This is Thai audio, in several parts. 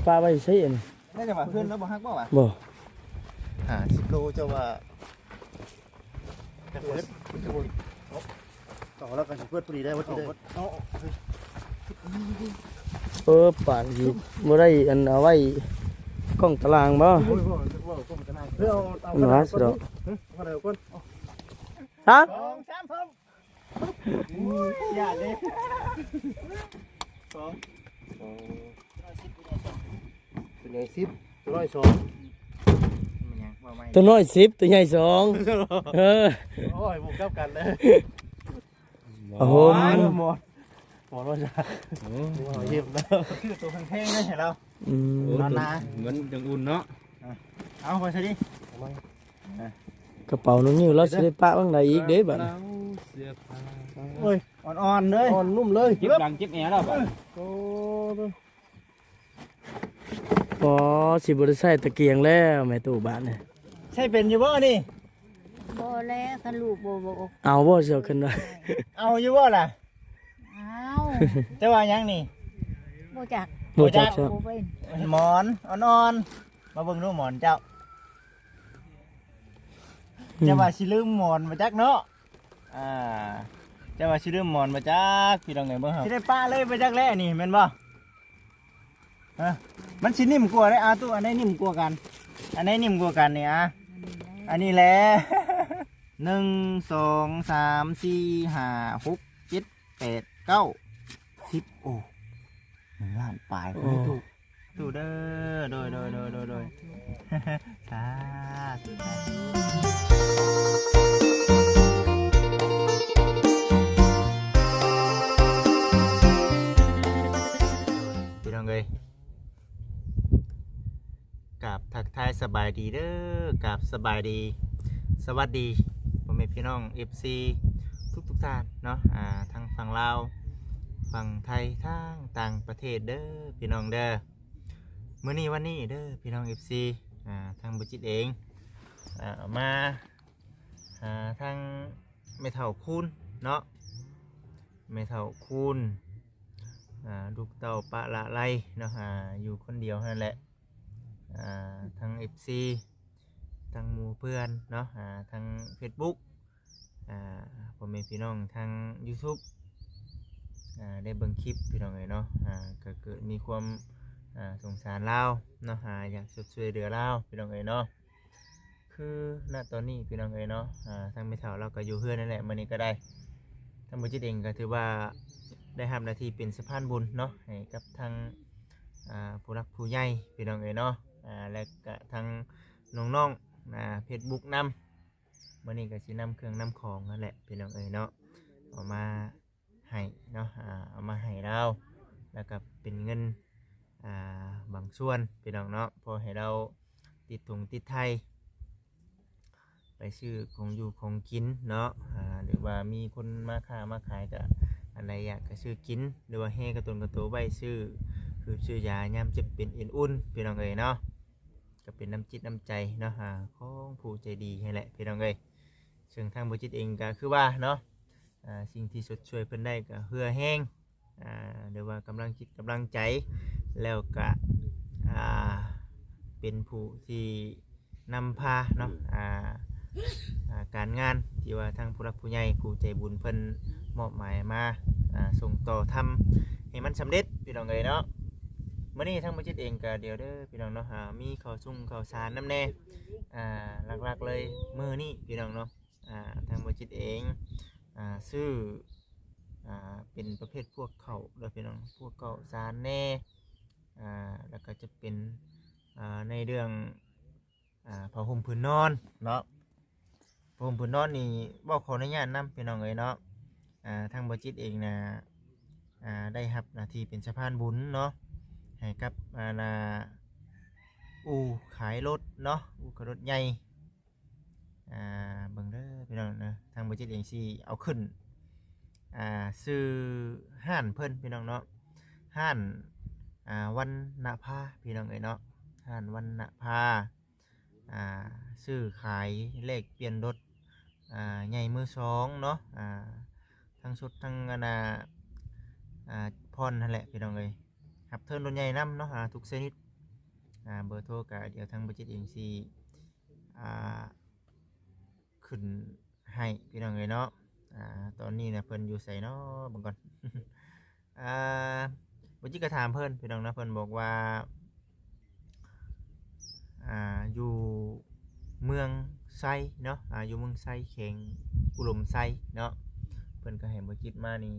ป้าไว้ใช้เอ็น นี่จะมาเพื่อนแล้วบ่ฮักบ่วะ บ่ สิโกจะว่าต่อแล้วกันเพื่อนพอดีได้วัดที่ได้ ป่านสิบ่ได้อันเอาไว้กล้องตารางบ่ เพื่อเอา มันว่าสิดอก มาเร็วก่อน ฮะ 2 3พร้อมอย่าเด้2เป็นไง10 102มันยังว่าไม่ ตัวน้อย10ตัวใหญ่2เออ โอ้ยบุกกับกันเลย โอ้โห หมดว่าจะเยี่ยมแล้วคือตัวแพงๆเลยเห็นแล้ว อืม นอนนะ เหมือนจังอุ่นเนาะ เอาไปใช่ดิ กระเป๋าน้องนิ้วเราสิได้ปะบ้างใดอีกเด้บัด เสื้อผ้า โอ้ยอ่อนๆเลย อ่อนนุ่มเลย เจ็บดังเจ็บแอร์แล้วป่ะ โอ้ อ๋อสิบ่ได้ใช้ตะเกียงแล้วแม่ตู่บ้านนี่ ใช่เป็นอยู่บ่นี่ บ่แล้วคันลูกบ่บ่ เอาบ่เสียวขึ้นได้ เอาอยู่บ่ล่ะ อ้าว จะว่ายังนี่ บ่จัก บ่จักครับ บ่เป็น หมอนอ่อนๆมาเบิ่งดูหมอนเจ้าจะว่าสิลืมหมอนมาจักเนาะจะว่าสิลืมหมอนมาจักพี่น้องไงเบิ่งครับสิได้ป้าเลยมาจักแล้วนี่แม่นบ่ฮะมันสินิ่มกว่าได้ตู้อันไหนนิ่มกว่ากันอันไหนนิ่มกว่ากันนี่อันนี้แหละ 1 2 3 4 5 6 7 8 9 10โอ้1 ล้านปลายคนถูกถูกเด้อโดย สาธุพี่น้องเอ้ยกับทักทายสบายดีเด้อกับสบายดีสวัสดีพ่อแม่พี่น้อง FC ทุกท่านเนาะทางฝั่งลาวฝั่งไทยทางต่างประเทศเด้อพี่น้องเด้อมื้อนี้วันนี้เด้อพี่น้อง FC ทางบุจิตเองมาทางเมทัลคูนเนาะเมทัลคูนลูกเต่าปะละไลเนาะอยู่คนเดียวนั่นแหละทาง FC ทางหมู่เพื่อนเนาะทาง Facebook พ่อแม่พี่น้องทาง YouTube ได้เบิ่งคลิปพี่น้องเอ้ยเนาะก็เกิดมีความสงสารลาวเนาะอยากช่วยเหลือลาวพี่น้องเอ้ยเนาะคือณตอนนี้พี่น้องเอ้ยเนาะทางแม่เฒ่าเราก็อยู่เฮือนนั่นแหละมื้อนี้ก็ได้ทางบ่จิตเองก็ถือว่าได้รับหน้าที่เป็นสะพานบุญเนาะให้กับทางผู้รักผู้ใหญ่พี่น้องเอ้ยเนาะและก็ทางน้องๆFacebook นำมื้อนี้ก็สินำเครื่องนำของนั่นแหละพี่น้องเอ้ยเนาะเอามาให้เนาะเอามาให้เราแล้วก็เป็นเงินบางส่วนพี่น้องเนาะพอให้เราติดถุงติดไทยไปซื้อของอยู่ของกินเนาะหรือว่ามีคนมาค้ามาขายก็อะไรอยากก็ซื้อกินหรือว่าแห่กระตุนกระโตไว้ซื้อคือซื้อยายามเจ็บเป็นอุ่นพี่น้องเอ้ยเนาะก็เป็นน้ำจิตน้ำใจเนาะของผู้ใจดีให้แหละพี่น้องเอ้ยซึ่งทางบุจิตเองก็คือว่าเนาะสิ่งที่สดช่วยเพิ่นได้ก็เหือแห้งหรือว่ากำลังจิตกำลังใจแล้วก็เป็นผู้ที่นำพาเนาะการงานที่ว่าทางผู้รักผู้ใหญ่ผู้ใจบุญเพิ่นมอบหมายมาส่งต่อทำให้มันสำเร็จพี่น้องเอ้ยเนาะมื้อนี้ทางบ่จิตเองก็เดี๋ยวเด้อพี่น้องเนาะมีข้าวข้าวสารน้ำแน่หลักๆเลยมื้อนี้พี่น้องเนาะทางบ่จิตเองซื้อเป็นประเภทพวกข้าวเด้อพี่น้องพวกข้าวสารแน่แล้วก็จะเป็นในเรื่องผ้าห่มผืนนอนเนาะผ้าห่มผืนนอนนี่บอกขออนุญาตนำพี่น้องเลยเนาะทางบริจิตเองนะได้รับหน้าที่เป็นสะพานบุญเนาะให้กับอู่ขายรถเนาะอู่ขายรถใหญ่เบิ่งเด้อพี่น้องนะทางบริจิตเองสิเอาขึ้นซื้อห้านเพิ่นพี่น้องเนาะห้านวันณภาพี่น้องเอ้ยเนาะห้านวันณภาซื้อขายเลขเปลี่ยนรถใหญ่มือสองเนาะทั้งสุดทั้งพรนั่นแหละพี่น้องเอ้ยครับเทิร์นรถใหญ่น้ำเนาะทุกชนิด เบอร์โทรก็เดี๋ยวทางบ่จิตเองสิอ่าขึ้นให้พี่น้องเอ้ยเนาะตอนนี้นะเพิ่นอยู่ไสเนาะเบิ่งก่อน อ่าบ่จิตก็ถามเพิ่นพี่น้องนะเพิ่นบอกว่าอยู่เมืองไซเนาะอยู่เมืองไซเขงอุดมไซเนาะเพิ่นก็ให้บ่จิตมานี่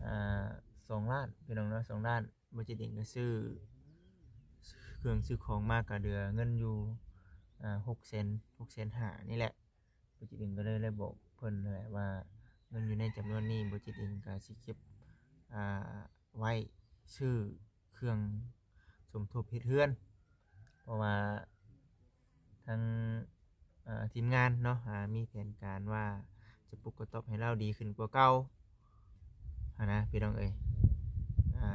2 ล้านพี่น้องเนาะ2 ล้านบ่จิตเองก็ซื้อเครื่องซื้อของมากก็เดือเงินอยู่600,000 นี่แหละบ่จิตเองก็เลยบอกเพิ่นนั่นแหละว่าเงินอยู่ในจำนวนนี้บ่จิตเองก็สิเก็บไว้ซื้อเครื่องสมทบเฮ็ดเรือนเพราะว่าทางทีมงานเนาะมีแผนการว่าจะปลุกกระต๊อบให้เราดีขึ้นกว่าเก่านะพี่น้องเอ้ย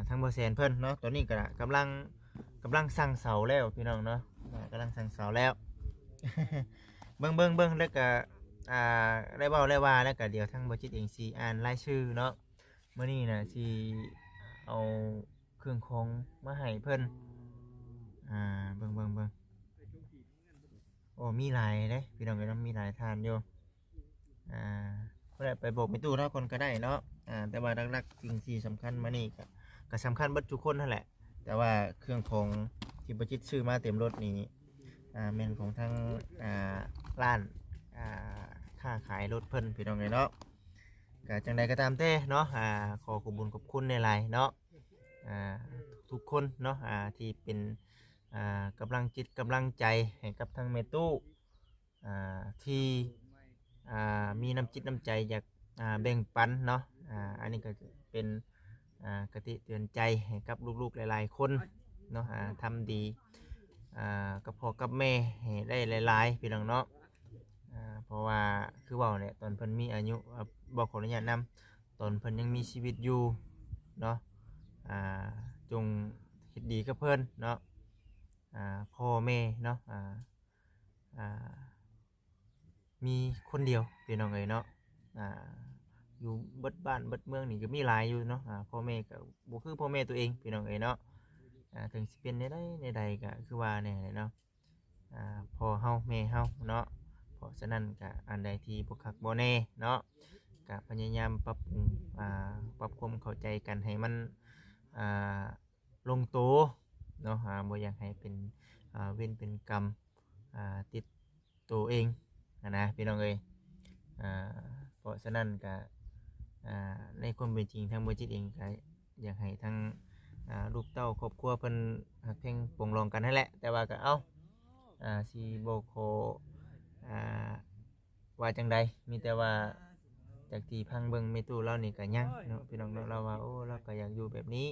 ทางบ่แซนเพิ่นเนาะตอนนี้ก็กำลังสั่งเสาแล้วพี่น้องเนาะกำลังสั่งเสาแล้ว เบิ่งแล้วก็ได้เว้าได้ว่าแล้วก็เดี๋ยวทางบ่จิตเองสิอ่านรายชื่อเนาะมื้อนี้น่ะสิเอาเครื่องของมาให้เพิ่นเบิ่งโอ้มีหลายเด้พี่น้องเอ้ยเนาะมีหลายทานอยู่บ่ได้ไปบอกไปตู้เนาะคนก็ได้เนาะแต่ว่าหลักๆสิ่งที่สำคัญมานี่ก็สำคัญเบิดทุกคนนั่นแหละแต่ว่าเครื่องของที่บ่จิตซื้อมาเต็มรถนี้แม่นของทางร้านค้าขายรถเพิ่นพี่น้องเอ้ยเนาะก็จังใดก็ตามแต่เนาะขอขอบคุณขอบคุณในหลายเนาะทุกคนเนาะที่เป็นกำลังจิตกำลังใจให้กับทางเมตู้ที่มีน้ำจิตน้ำใจอยากแบ่งปันเนาะอันนี้ก็เป็นกติเตือนใจให้กับลูกๆหลายๆคนเนาะทำดีกับพ่อกับแม่ให้ได้หลายๆพี่น้องเนาะเพราะว่าคือว่าเนี่ยตอนเพิ่นมีอายุบอกขออนุญาตนำตอนเพิ่นยังมีชีวิตอยู่เนาะจงเฮ็ดดีกับเพิ่นเนาะพ่อแม่เนาะมีคนเดียวพี่น้องเอ้ยเนาะอยู่เบิดบ้านเบิดเมืองนี่ก็มีหลายอยู่เนาะพ่อแม่ก็บ่คือพ่อแม่ตัวเองพี่น้องเอ้ยเนาะถึงสิเป็นในใดก็คือว่าแน่เนาะพ่อเฮาแม่เฮาเนาะเพราะฉะนั้นก็อันใดที่บ่คักบ่แน่เนาะก็พยายามปรับปรุงปรับความเข้าใจกันให้มันลงตัวเนาะบ่อยากให้เป็นเวรเป็นกรรมติดตัวเองนะพี่น้องเอ้ยเพราะฉะนั้นก็ในความเป็นจริงทางบ่จิตเองก็อยากให้ทั้งลูกเต้าครอบครัวเพิ่นหักแพงปรองรองกันนั่นแหละแต่ว่าก็สิบ่ขอว่าจังใดมีแต่ว่าจากที่พังเบิ่งแม่ตู้เรานี่ก็ยังเนาะพี่น้องเนาะเราว่าโอ้เราก็อยากอยู่แบบนี้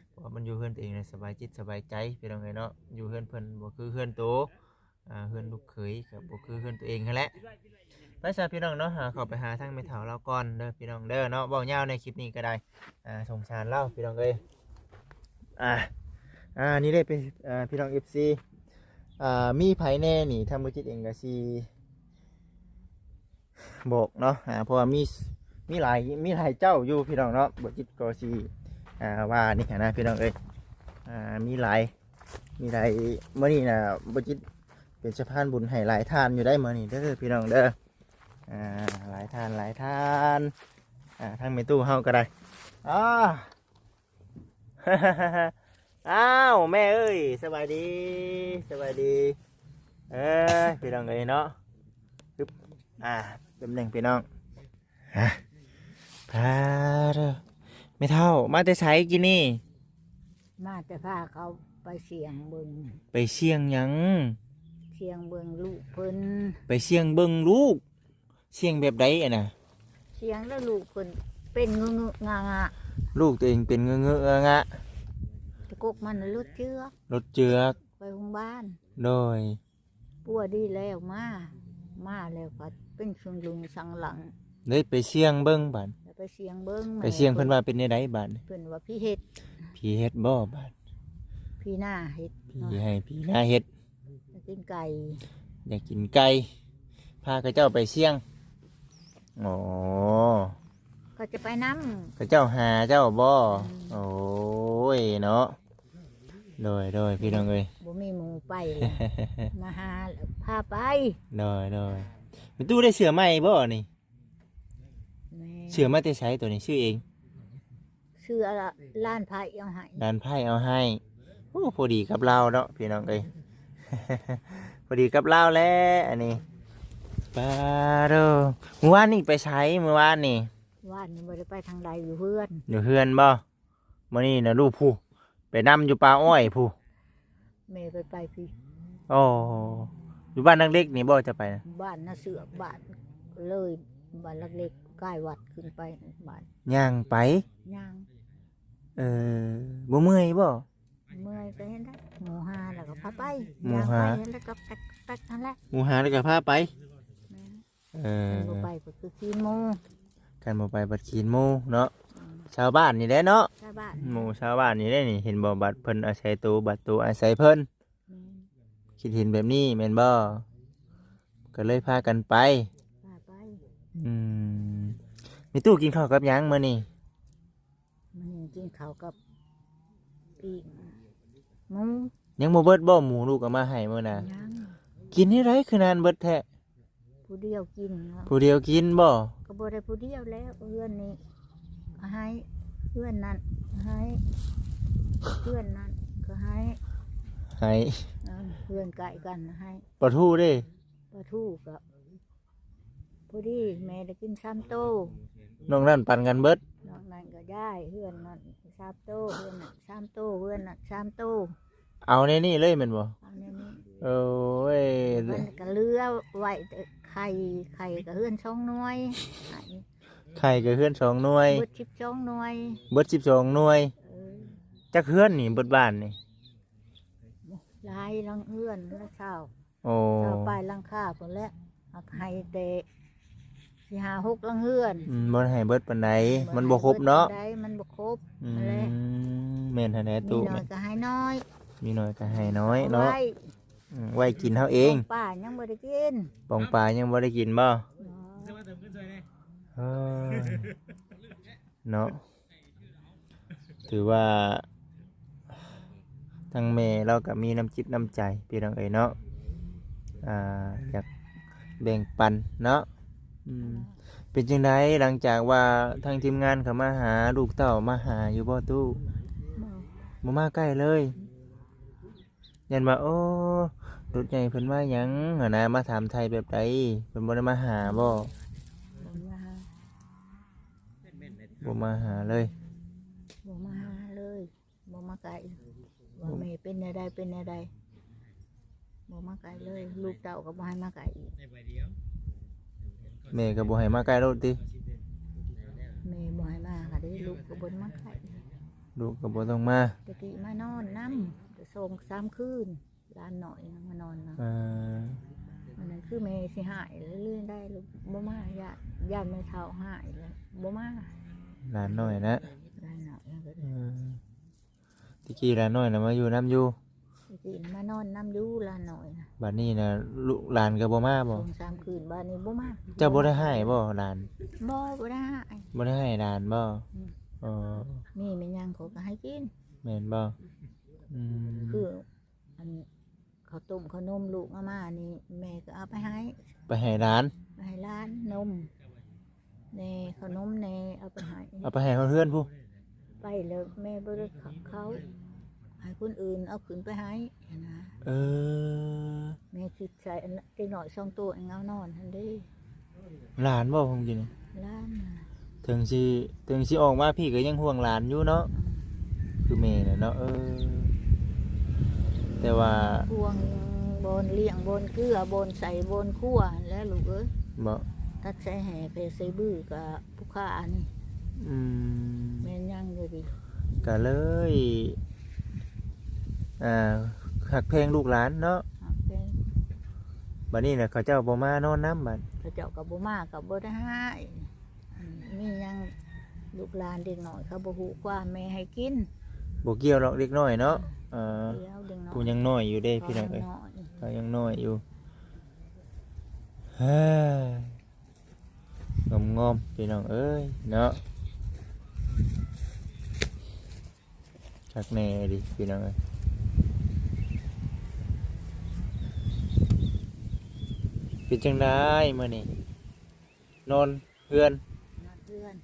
เพราะมันอยู่เฮือนตัวเองสบายจิตสบายใจพี่น้องเอ้ยเนาะอยู่เฮือนเพิ่นบ่คือเฮือนโตเฮือนลูกเขยก็บ่คือเฮือนตัวเองนั่นแหละไปซะพี่น้องเนาะเข้าไปหาทางแม่เฒ่าเราก่อนเด้อพี่น้องเด้อเนาะเว้ายาวในคลิปนี้ก็ได้สงสารเราพี่น้องเอ้ยนี่ได้เป็นพี่น้อง FC มีไผแน่นี่ทางบ่จิตเองก็สิบอกเนาะเพราะว่ามีหลายเจ้าอยู่พี่น้องเนาะบ่จิตก็สิว่านี่นะพี่น้องเอ้ยมีหลายมื้อนี้น่ะบ่จิตเป็นสะพานบุญให้หลายทานอยู่ได้มื้อนี้เด้อพี่น้องเด้อหลายทานทางแม่ตู้เฮาก็ได้อ้าวแม่เอ้ยสบายดีพี่น้องเอ้ยเนาะปึ๊บเป็นหนึ่งพี่น้องพาเด้อไม่เท่ามาแต่ใช้กินนี่มาแต่พาเขาไปเสียงเบิ่ง ไปเสี่ยงหยังเสียงเบิ่งลูกเพิ่นไปเสี่ยงเบิ่งลูกเสี่ยงแบบใดน่ะเสียงแล้วลูกเพิ่นเป็นงะลูกตัวเองเป็นงะตะกกมันรถเจือกไปโรงพยาบาลโดยปัวดีแล้วมาแล้วก็เป็นช่วงลุงสังหลังเลยไปเสี่ยงเบิ่งบัดไปเสียงเบิ่งไปเสี่ยงเพิ่นว่าเป็นไดบัดเพิ่นว่าพี่เฮ็ดบ่บัดพี่หน้าเฮ็ดพี่ให้พี่หน้าเฮ็ดอยากกินไก่พาเขาเจ้าไปเสี่ยงอ๋อก็จะไปน้ำเขาเจ้าหาเจ้าบ่โอ้ยเนาะ โดยพี่น้องเอ้ย บ่มีหมู่ไปเลยมาหาแล้วพาไป โดยมีตู้ได้เสือใหม่บ่นี่ แม่ เสือมาแต่ใช้ตัวนี้ชื่อเอง เสื้อละล้านไผเอาให้ ดานไพ่เอาให้โอ้พอดีกับเราเนาะพี่น้องเอ้ย พอดีกับเราแล้วอันนี้ปาโดเมื่อวานนี่ไปใช้เมื่อวานนี่ ว่านนี่บ่ได้ไปทางใดอยู่เพื่อน อยู่เฮือนบ่มื้อนี้นะลูกผู้ไปนำอยู่ป่าอ้อยผู้ แม่ไปพี่ โอ้อยู่บ้านนักเล็กนี่บ่จะไปนะ บ้านน่ะเสือบ้านเลยบ้านเล็กๆใกล้วัดขึ้นไปบ้าน ย่างไป ย่าง เออบ่เมื่อยบ่ เมื่อยไปเห็นได้หมู่หาแล้วก็พาไป หมู่ ย่าง หา ไปเห็นแล้วก็แป๊กๆนั่นแหละ หมู่หาแล้วก็พาไป แม่ เออ บ่ไปก็คือขี้หมู กันบ่ไปบัดขีนหมู่เนาะชาวบ้านนี่แหละเนาะ ชาวบ้าน หมู่ชาวบ้านนี่ได้นี่เห็นบ่บัดเพิ่นอาศัยตัวบัดตัวอาศัยเพิ่น แม่ คิดเห็นแบบนี้แม่นบ่ก็เลยพากันไป พาไป อืมมีตู้กินข้าวกับหยังมื้อนี้ มันยังกินข้าวกับปีกหมู ยังบ่เบิดบ่หมูลูกเอามาให้มื้อน่ะ ย่าง กินให้ไรคือนานเบิดแท้ ผู้เดียวกินเนาะ ผู้เดียวกินบ่ ก็บ่ได้ผู้เดียวแล้วเพื่อนนี่ให้เพื่อนนั้นให้เพื่อนนั้นก็ให้ ให้ เพื่อนไก่กันให้ ปลาทูเด้ ปลาทูกับพอดีแม่ได้กิน3โต น้องนั่นปันกันเบิด นอกนั้นก็ได้เพื่อนนั้น3โตเพื่อนนั้น3โตเพื่อนนั้น3โต เอาในนี่เลยแม่นบ่ เอาแนวนี้ โอ้ย มันก็เหลือไว้แต่ไข่ก็เฮือน2หน่วยให้ ไข่ก็เฮือน2หน่วย เบิด12หน่วย เบิด12หน่วย เออ จักเฮือนนี่เบิดบ้านนี่ ลายลังเฮือนแล้วเช้า โอ้ เช้าไปลังค่าพุ่นแหละเอาให้แต่สิหา6ลังเฮือน บ่ได้ให้เบิดปานใดมันบ่ครบเนาะ ได้มันบ่ครบ อื นั่นแหละ มแม่นหั่นแหละ มี ตู้ น้อยก็ให้น้อย มีน้อยก็ให้น้อยเนาะ ไว้ ไว้กินเฮาเอง ป้ายังบ่ได้กิน ปองปลายังบ่ได้กินบ่ เออเนาะถือว่าทางแม่เราก็มีน้ำจิตน้ำใจพี่น้องเอ๋ยเนาะอยากแบ่งปันเนาะเป็นจังไดหลังจากว่าทางทีมงานเขามาหาลูกเต้ามาหาอยู่บ่ตู้บ่มาใกล้เลยยันว่าโอ้รถใหญ่เพิ่นมาหยังหั่นนะมาถามไทยแบบใดเพิ่นบ่ได้มาหาบ่ บ่มาหาเลย บ่มาหาเลยบ่มาไกลว่าแม่เป็นแนวใดเป็นแนวใดบ่มาไกลเลยลูกเต้าก็บ่ให้มาไกลอีก แม่ก็บ่ให้มาใกล้รถติ แม่บ่ให้มาค่ะเด้ลูกก็บ่มาไกล ลูกก็บ่ต้องมา ตะกี้มานอนนำจะส่ง3คืนหลานหน่อยนะมานอนนะ อันนั้นคือแม่สิหายเรื่อยๆได้ลูกบ่มาญาติแม่เฒ่าหายแล้วบ่มา หลานน้อยนะ หลานหน่อยนะก็ ตะกี้หลานน้อยน่ะมาอยู่น้ำอยู่ ตะกี้มานอนน้ำอยู่หลานหน่อยนะ บัดนี้น่ะลูกหลานก็บ่มาบ่ ส่ง3คืนบ้านนี้บ่มา เจ้าบ่ได้ให้บ่หลาน บ่ได้หาย บ่ได้ให้หลานบ่อ๋อ มีแม่ยังเขาก็ให้กิน แม่นบ่ คืออันข้าวต้มขนมลูกอามานี่แม่ก็เอาไปให้ ไปให้หลาน ไปให้ร้านนมในขนมในเอาไปให้ เอาไปให้เพื่อนๆผู้ ไปแล้วแม่บ่ได้ขับเขาให้คนอื่นเอาขึ้นไปให้นะ เออ แม่คิดใส่อันเด็กหน่อย2ตัวเงานอนทันเด้ หลานบ่ผมกินนี่ ร้านน่ะ ถึงสิออกมาพี่ก็ยังห่วงหลานอยู่เนาะคือแม่น่ะเนาะแต่ว่า พวงบนเลี้ยงบนเกลือบนใส่บนคั่วแล้วลูกเอ้ย บ่ ตัดใส่แห่ไปใส่บื้อกับผู้ค้านี่ อืม แม่นยังอยู่ดิ ก็เลยหักเพลงลูกหลานเนาะ เอาไป บัดนี้น่ะเขาเจ้าบ่มานอนน้ำบัด พระเจ้ากับบ่มากับบ่ได้ให้มียังลูกหลานเด็กหน่อยเขาบ่ฮู้ความแม่ให้กิน บ่เกี่ยวหรอกเด็กน้อยเนาะเดี๋ยวเด็กน้อย ผู้ยังน้อยอยู่เด้พี่น้องเอ้ยเขายังน้อยอยู่เฮ้ยงอมๆพี่น้องเอ้ยเนาะชักแน่ดิพี่น้องเอ้ย เป็นจังได๋มื้อนี้นอนเฮือน นอนเพื่อน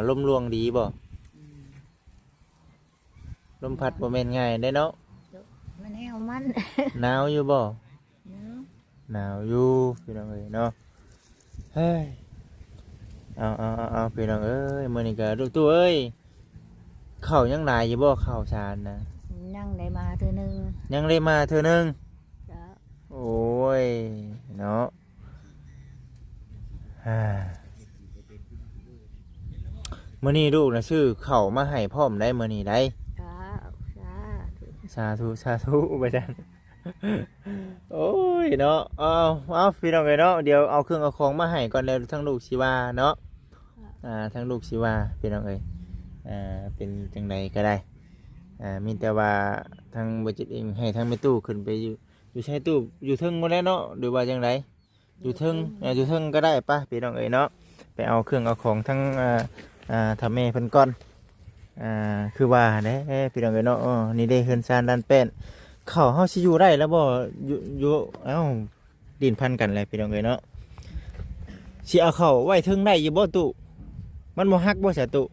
ลมลวงดีบ่ อืม ลมพัดบ่แม่นง่ายได้เนาะ มันแนวมัน หนาวอยู่บ่ เนาะ หนาวอยู่พี่น้องเอ้ยเนาะเฮ้ยเอาพี่น้องเอ้ยมื้อนี้ก็ลูกตู้เอ้ยข้าวยังหลายอยู่บ่ข้าวสารนะ นั่งได้มาเทื่อนึง ยังเลยมาเทื่อนึง จ้ะ โอ้ยเนาะฮ่ามื้อนี้ลูกน่ะซื้อข้าวมาให้พร้อมได้มื้อนี้ได้ จ้าจ้า สาธุไปจัน โอ้ยเนาะเอาพี่น้องเอ้ยเนาะเดี๋ยวเอาเครื่องเอาของมาให้ก่อนแล้วทั้งลูกสิว่าเนาะทั้งลูกสิว่าพี่น้องเอ้ยเป็นจังไดก็ได้มีแต่ว่าทางบัจิตเองให้ทางแม่ตู้ขึ้นไปอยู่ใช้ตู้อยู่เทิงบ่ได้เนาะหรือว่าจังไดอยู่เทิงอยู่เทิงก็ได้ป่ะพี่น้องเอ้ยเนาะไปเอาเครื่องเอาของทั้งทำแม่เพิ่นก่อนคือว่าเด้พี่น้องเอ้ยเนาะนี่ได้เฮือนซานด้านแป้นเข้าเฮาสิอยู่ได้แล้วบ่อยู่ดินพันกันเลยพี่น้องเอ้ยเนาะสิเอาเข้าไว้เทิงได้อยู่บ่ตู้มันบ่ฮักบ่ซะตู้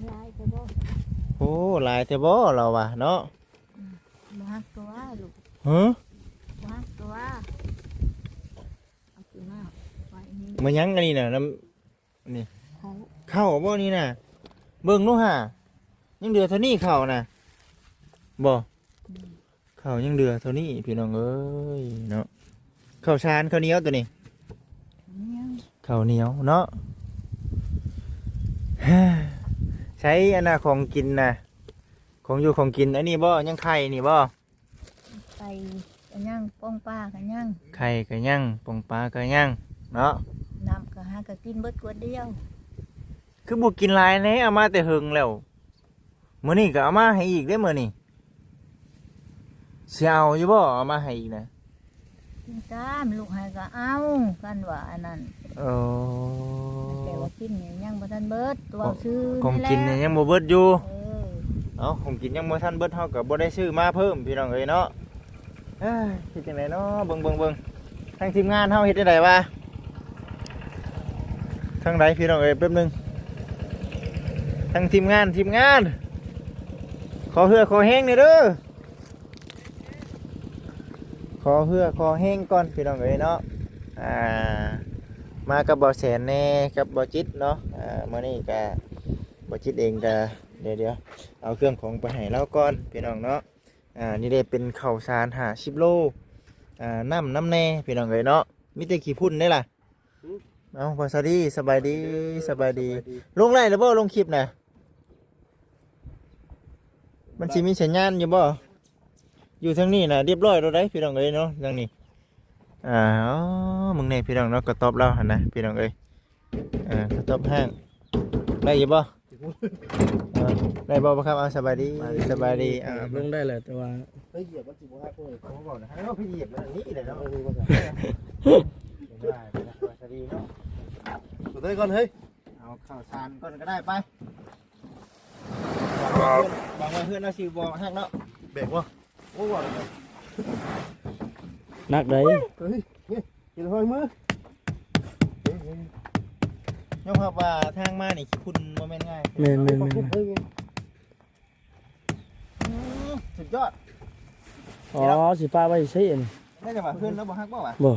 ลายก็บ่ โอ้หลายแต่บ่เราว่ะเนาะ บ่ฮักตัวลูก ฮะ บ่ฮักตัวเอาขึ้นมาไว้นี่ มันยังอันนี้น่ะน้ำนี่ เขา เข้าบ่นี่น่ะเบิ่งนู้นห่ายังเดือเท่านี้เข้าน่ะบ่เข้ายังเดือเท่านี้พี่น้องเอ้ยเนาะข้าวสารข้าวเหนียวตัวนี้ เนี่ย ข้าวเหนียวเนาะ ใช้อันน่ะของกินน่ะของอยู่ของกินอันนี้บ่ยังไข่นี่บ่ ไปกันยังป้องป้ากันยัง ไข่ก็ยังปองปลาก็ยังเนาะ น้ำก็หาก็กินเบิดกวดเดียว คือบ่กินหลายแน่เอามาแต่หึงแล้วมื้อนี้ก็เอามาให้อีกเด้อมื้อนี้สิเอาอยู่บ่เอามาให้อีกนะ กินตามลูกให้ก็เอากันว่าอันนั้น โอ้ แต่ว่ากินเนี่ยยังบ่ทันเบิดตัวซื้อ ของกินเนี่ยยังบ่เบิดอยู่ เออ เอ้าของกินยังบ่ทันเบิดเฮาก็บ่ได้ซื้อมาเพิ่มพี่น้องเอ้ยเนาะเอ้ยเฮ็ดจังไดเนาะเบิ่งทางทีมงานเฮาเฮ็ดจังไดวะทางใดพี่น้องเอ้ยแป๊บนึงทางทีมงานขอเหือขอแห้งหน่อยเด้อขอเหือขอแห้งก่อนพี่น้องเอ้ยเนาะมากับบ่แสนแน่กับบ่จิตเนาะมื้อนี้ก็บ่จิตเองก็เดี๋ยวเอาเครื่องของไปให้เราก่อนพี่น้องเนาะนี่ได้เป็นข้าวสาร50โลน้ำแน่พี่น้องเอ้ยเนาะมีแต่ขี้พุ่นได้ล่ะเอาพอสวัสดีสบายดีลงไล่แล้วบ่ลงคลิปน่ะมันสิมีสัญญาณอยู่บ่อยู่ทางนี้น่ะเรียบร้อยแล้วได้พี่น้องเอ้ยเนาะทางนี้มึงเนี่ยพี่น้องเนาะก็ตอบเราหั่นนะพี่น้องเอ้ยก็ตอบห้างได้อยู่บ่ได้บ่ครับเอาสบายดีลงได้แหละแต่ว่า เฮ้ยเหยียบมันสิบ่ฮักเลยเขาบอกนะให้เราไปเหยียบแล้วนี่เลยเนาะได้สวัสดีเนาะ ตัวก่อนเฮ้ย เอาข้าวสารก่อนก็ได้ไปบางวันเพื่อนเราสิบ่ฮักเนาะ เบรกวะ โอ้บ่ นักได้ เฮ้ยนี่กินหอยมือ ยอมรับว่าทางมานี่คุณบ่แม่นง่าย แม่น สุดยอด อ๋อสิป้าไว้ใช้อัน น่าจะว่าเพื่อนแล้วบ่ฮักบ่วะ บ่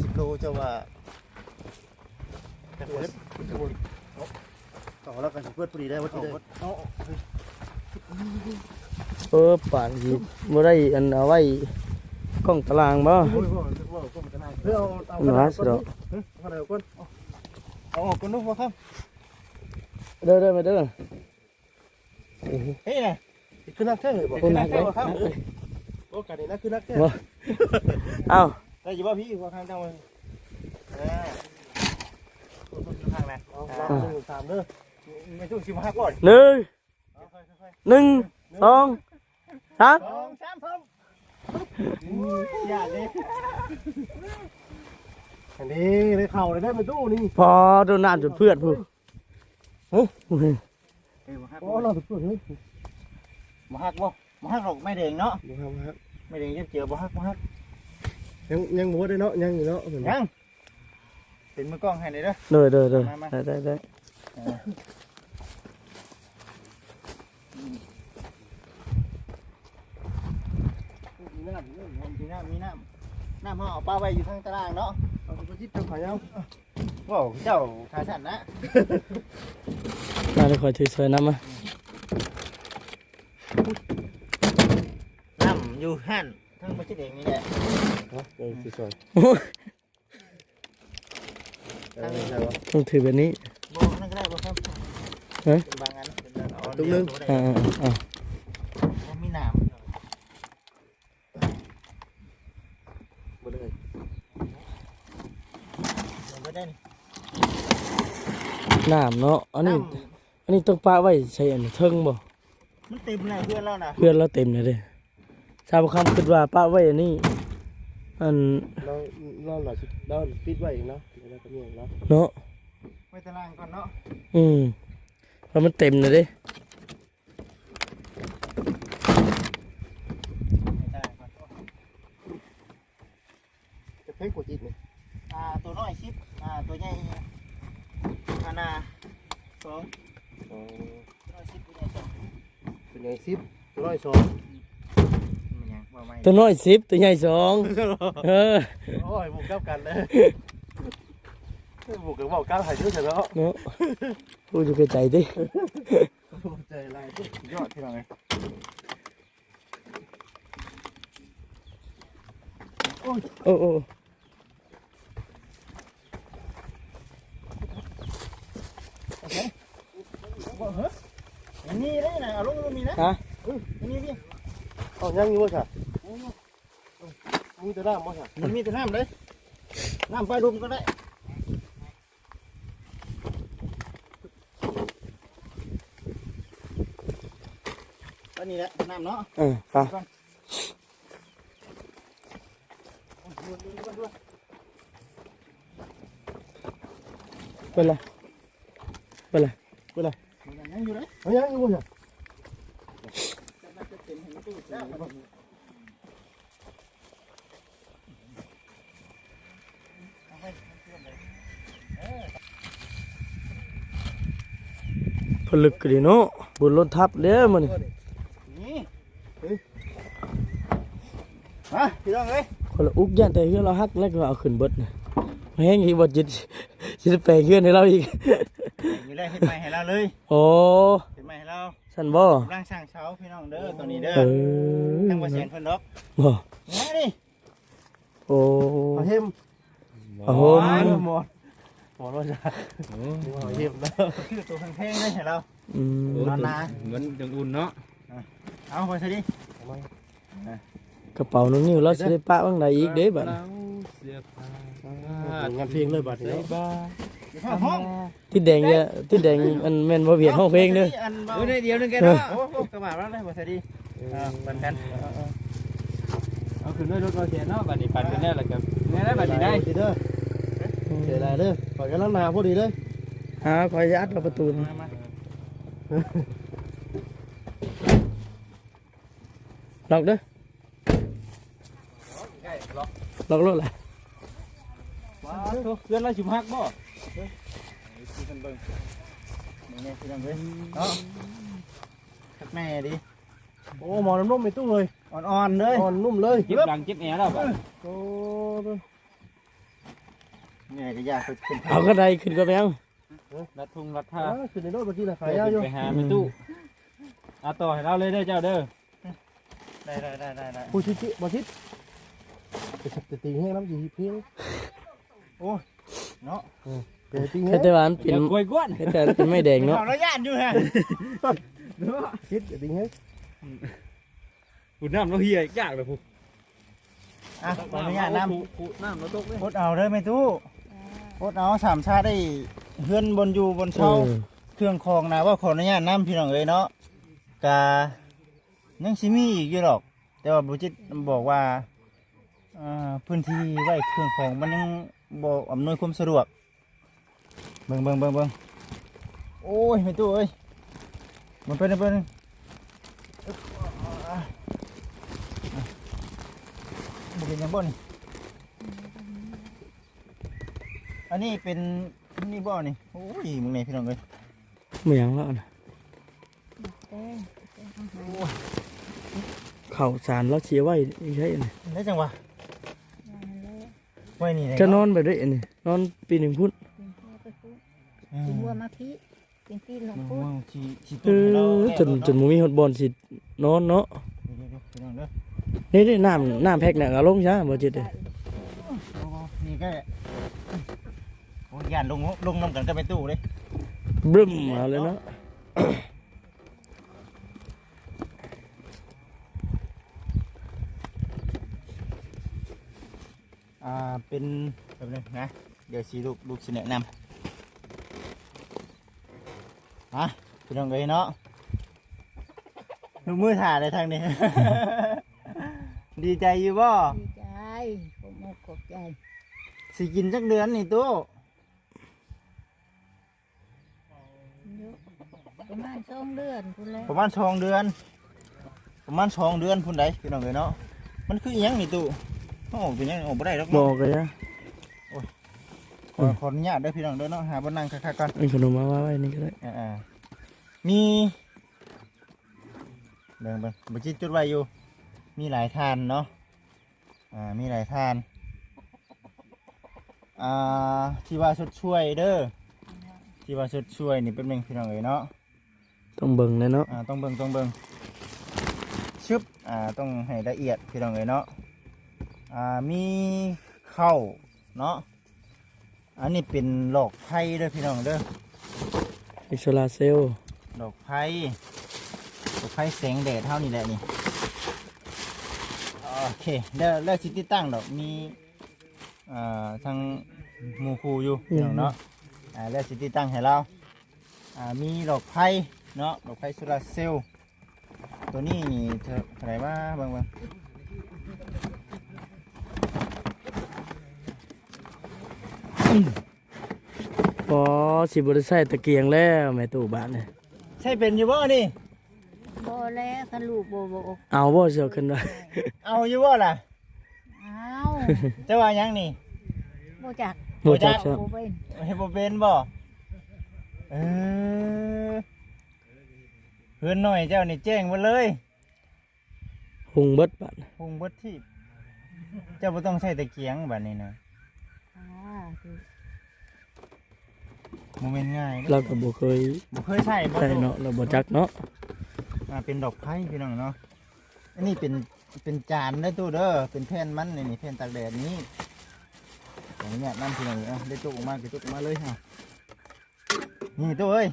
10โลเจ้าว่า ต่อแล้วกันเพื่อนพอดีได้ว่าที่ได้ เอา ป่านสิบ่ได้อันเอาไว้กล้องตารางบ่ เพื่อเอา มันหาสิดอก เอาออกก่อนลูกบ่ครับ เด้อมาเด้อ เฮ้ยน่ะ คือนักแท้บ่ คือนักแท้บ่ครับ โอ้กันนี่นะคือนักแท้เอ้า ได้อยู่บ่พี่บ่ข้างจังว่าข้างไหน3เด้อไม่ต้องสิบ่ฮักบ่ 1 1 2 3 อย่าเด้ อันนี้เลยเข่าเลยได้ไปตู้นี่พอโดนน้ำจนเพื่อนผู้เฮ้ย โอ้เราสุดเฮ้ยบ่ฮักบ่หรอกไม่แดงเนาะ บ่ครับ ไม่ได้ยังเจียวบ่ฮักยังหมูได้เนาะยังอยู่เนาะ ยังเป็นมือกล้องให้เลยเด้อ เด้อได้มีน้ำห่อปลาไว้อยู่ทางตารางเนาะ เอาไปจิบจังไผเอา ว้าวเจ้าขาสั่นนะ น่าจะคอยถือสวยน้ำมา น้ำอยู่หั่นทั้งประเทศเองนี่แหละ เออสวย ทั้งนี้ ต้องถือแบบนี้ โบนั่นก็ได้บ่ครับ เฮ้ย เป็นบางอันเป็นบางอัน ตรงนึงมีน้ำ บ่ได้ มันก็ได้นี่ น้ำเนาะอันนี้ต้องปะไว้ใช้อันเทิงบ่ มันเต็มเลยเพื่อนเรานะ เพื่อนเราเต็มเลยเด้ชาวคำคิดว่าปะไว้อันนี้อันเราปิดไว้เนาะแล้วก็มีเนาะเนาะ ไว้ตารางก่อนเนาะ เพราะมันเต็มเลยเด้ จะเพ่งกว่าจิตเนี่ย ตัวน้อยชิปตัวใหญ่อาณา2ตัวน้อยชิปตัวใหญ่2 ตัวใหญ่10ตัวน้อย2 มันยังว่าไม่ ตัวน้อย10ตัวใหญ่2เออ โอ้ยบุกกับกันเลยบุกกับเบาก้าวหายชื่อเสร็จแล้ว เนาะพูดอยู่กับใจดิ ใจลายยอดที่เราไงโอ้อันนี้ได้นะเอาลงมีนะ ฮะ อันนี้พี่ เอายังอยู่บ่ซะมีแต่น้ำบ่ซะ มันมีแต่น้ำเลยน้ำปลาดุมก็ได้อันนี้แหละน้ำเนาะ ไปเป็นไรมันยังอยู่เลย เอายังอยู่บ่ซะผลึกกดิเนาะบุญรถทับเด้อมื้อนี้ นี่ฮะพี่น้องเอ้ย คนละอุกย่านแต่เฮือนเราฮักแล้วก็เอาขึ้นเบิดน่ะแฮงอีกบ่จิตสิแปลงเฮือนให้เราอีก มีอะไรเห็ดใหม่ให้เราเลย โอ้ เห็ดใหม่ให้เรา ซั่นบ่ ร่างช่างเช้าพี่น้องเด้อตัวนี้เด้อ เออ ทั้งประเสียนเพิ่นดอก บ่ นี่ดิ โอ้ เอาเทม โอ้โห หมด หมดว่าจะ โอ้ เยี่ยมแล้ว คือตัวแพงๆเลยให้เรา นอนนา เหมือนยังอุ่นเนาะ เอาไปซะดิ กระเป๋าน้องนิ้วเราสิได้ปะบ้างใดอีกเด้บัดนี้ เสื้อผ้าง านเพลงเลยบัดนี้ บ้า เข้าห้อง ที่แดงเนี่ยที่แดงอันแม่นบ่เวียนห้องเพลงเด้อ อันเบา โอ้ยได้เดียวนึงแกเนาะ โอ้โหกระบะแล้วเลยไปซะดิปันกัน เอาขึ้นด้วยรถเราเสียเนาะบัดนี้ปั่นกันแล้วล่ะครับเนี่ยได้บัดนี้ได้ เด้อเสียดายเด้อปล่อยกันลังนาพอดีเลยคอยยัดประตู มา ล็อกเด้อ ใกล้ล็อก ล็อกรถแหละ ว้าวเพื่อนเราชิมฮักบ่พี่เพิ่นเบิ่งนี่พี่น้องเอ้ยเนาะคักแม่ดิ โอ้หมอนนุ่มไม่ตู้เลย อ่อนๆเลย อ่อนนุ่มเลย เจ็บหลังเจ็บแหนแล้วบัด โอ้ นี่ก็ยากขึ้น เอากระไดขึ้นก็แมว รัดทุ่งรัดท่า ขึ้นในรถบางทีละขายยาวอยู่ ไปหาไปตู้เอาต่อให้เราเลยเด้อเจ้าเด้อ ได้ ผู้ชิบ่ชิจะตีให้น้ำจีเพียง โอ้เนาะ เดี๋ยวตีให้แต่ว่ามันเป็น เดี๋ยวกล้วยกวน แต่เป็นไม่แดงเนาะ เอาระยะอยู่ฮะ คิดจะตีให้ อุ่นน้ำเราเฮียยากเลยพู อ่ะขออนุญาตน้ำ น้ำเราตกเลย พดเอาเด้อไม่ตู้พดเอาสามชาติได้เพื่อนบนอยู่บนเช่าเครื่องคองนะว่าขออนุญาตน้ำพี่น้องเอ้ยเนาะกายังซิมีอีกอยู่หรอก แต่ว่าบุจิตบอกว่าพื้นที่ไว้เครื่องของมันยังบ่อำนวยความสะดวกเบิ่งโอ้ยไม่ตู้เอ้ยมันเป็น เป็นยังบ่นี่อันนี้เป็นนี่บ่นี่โอ้ยมึงนี่พี่น้องเอ้ย ไม่หยังแล้วนะ แป้งอาหาร โอ้ย ข้าวสารแล้วเสียไว้อีใช่นี่ ได้จังวะ อย่างนั้นแล้ว ไว้นี่ไหน จะนอนไปได้นี่นอนปีหนึ่งพุ่น กินข้าวไปปุ๊บกินวัวมาพี่กินพี่ลง มัน ปุ๊บ ว่างชี เออจนบ่มีฮอดบอลสินอนเนาะ พี่น้องเด้อ นี่น้ำแพ็คน่ะก็ลงซะบ่จิตเด้ นี่ก็โอ้ยยานลงน้ำกันก็ไปตู้เลย บึ้มเอาเลยเนาะ เป็นแบบนึงนะเดี๋ยวสีลูกสิแนะนำพี่น้องเอ้ยเนาะลูกมือถ่าเลยทางนี้ ดีใจอยู่บ่ ดีใจผมมกขอบใจ สิกินจักเดือนนี่ตู้ เยอะประมาณ2 เดือนพูดแล้ว ประมาณ2 เดือนพุ่นใดพี่น้องเอ้ยเนาะมันคืออีหยังนี่ตู้โอ้เป็นหยังโอ้บ่ได้ดอก บ เนาะ อกเลยนะ ขออนุญาตเด้อพี่น้องเด้อเนาะหาบ่นั่งคักๆก่อน เอาขนมมาไว้นี่ก็ได้ มีเบิ่งบัญชีจุดไว้อยู่มีหลายทานเนาะมีหลายทานที่ว่าชดช่วยเด้อที่ว่าชดช่วยนี่เป็นเองพี่น้องเอ๋ยเนาะ ต้องเบิ่งเลยเนาะ ต้องเบิ่งชึบต้องให้ละเอียดพี่น้องเอ๋ยเนาะมีข้าวเนาะอันนี้เป็นหลอกไผ่เด้อพี่น้องเด้อ อิโซลาเซลล์ ดอกไผ่แสงแดดเท่านี้แหละนี่โอเคแล้วสิติดตั้งดอกมีทางหมู่ครูอยู่พี่น้องเนาะแล้วสิติดตั้งให้เรามีดอกไผ่เนาะดอกไผ่โซลาร์เซลล์ตัวนี้นี่เท่าไหร่ว่าเบิ่งพอสิบ่ได้ใช้ตะเกียงแล้วแม่ตู้บ้านนี่ ใช่เป็นอยู่บ่นี่ บ่แล้วคันลูกบ่ เอาบ่เสียวขึ้นว่า เอาอยู่บ่ล่ะ อ้าว จะว่าหยังนี่ บ่จัก บ่จัก บ่ ซะ บ่เป็น เฮ็ดบ่เป็นบ่เพื่อนหน่อยเจ้านี่แจ้งมาเลย หุงเบิดบ้าน พุงเบิดที่เจ้าบ่ต้องใช้ตะเกียงแบบนี้นะ คือ โมเมนต์ง่าย เราก็บ่เคย บ่เคยใช้บ่ ใช้เนาะเราบ่จักเนาะ เป็นดอกไผ่พี่น้องเนาะอันนี้เป็นจานได้อตู้เด้อเป็นแผ่นมันนี่แผ่นตากแดดนี้อย่างนี้น้ำพี่น้องได้จุกออกมาก็จุกออกมาเลยฮะนี่ตู้เอ้ย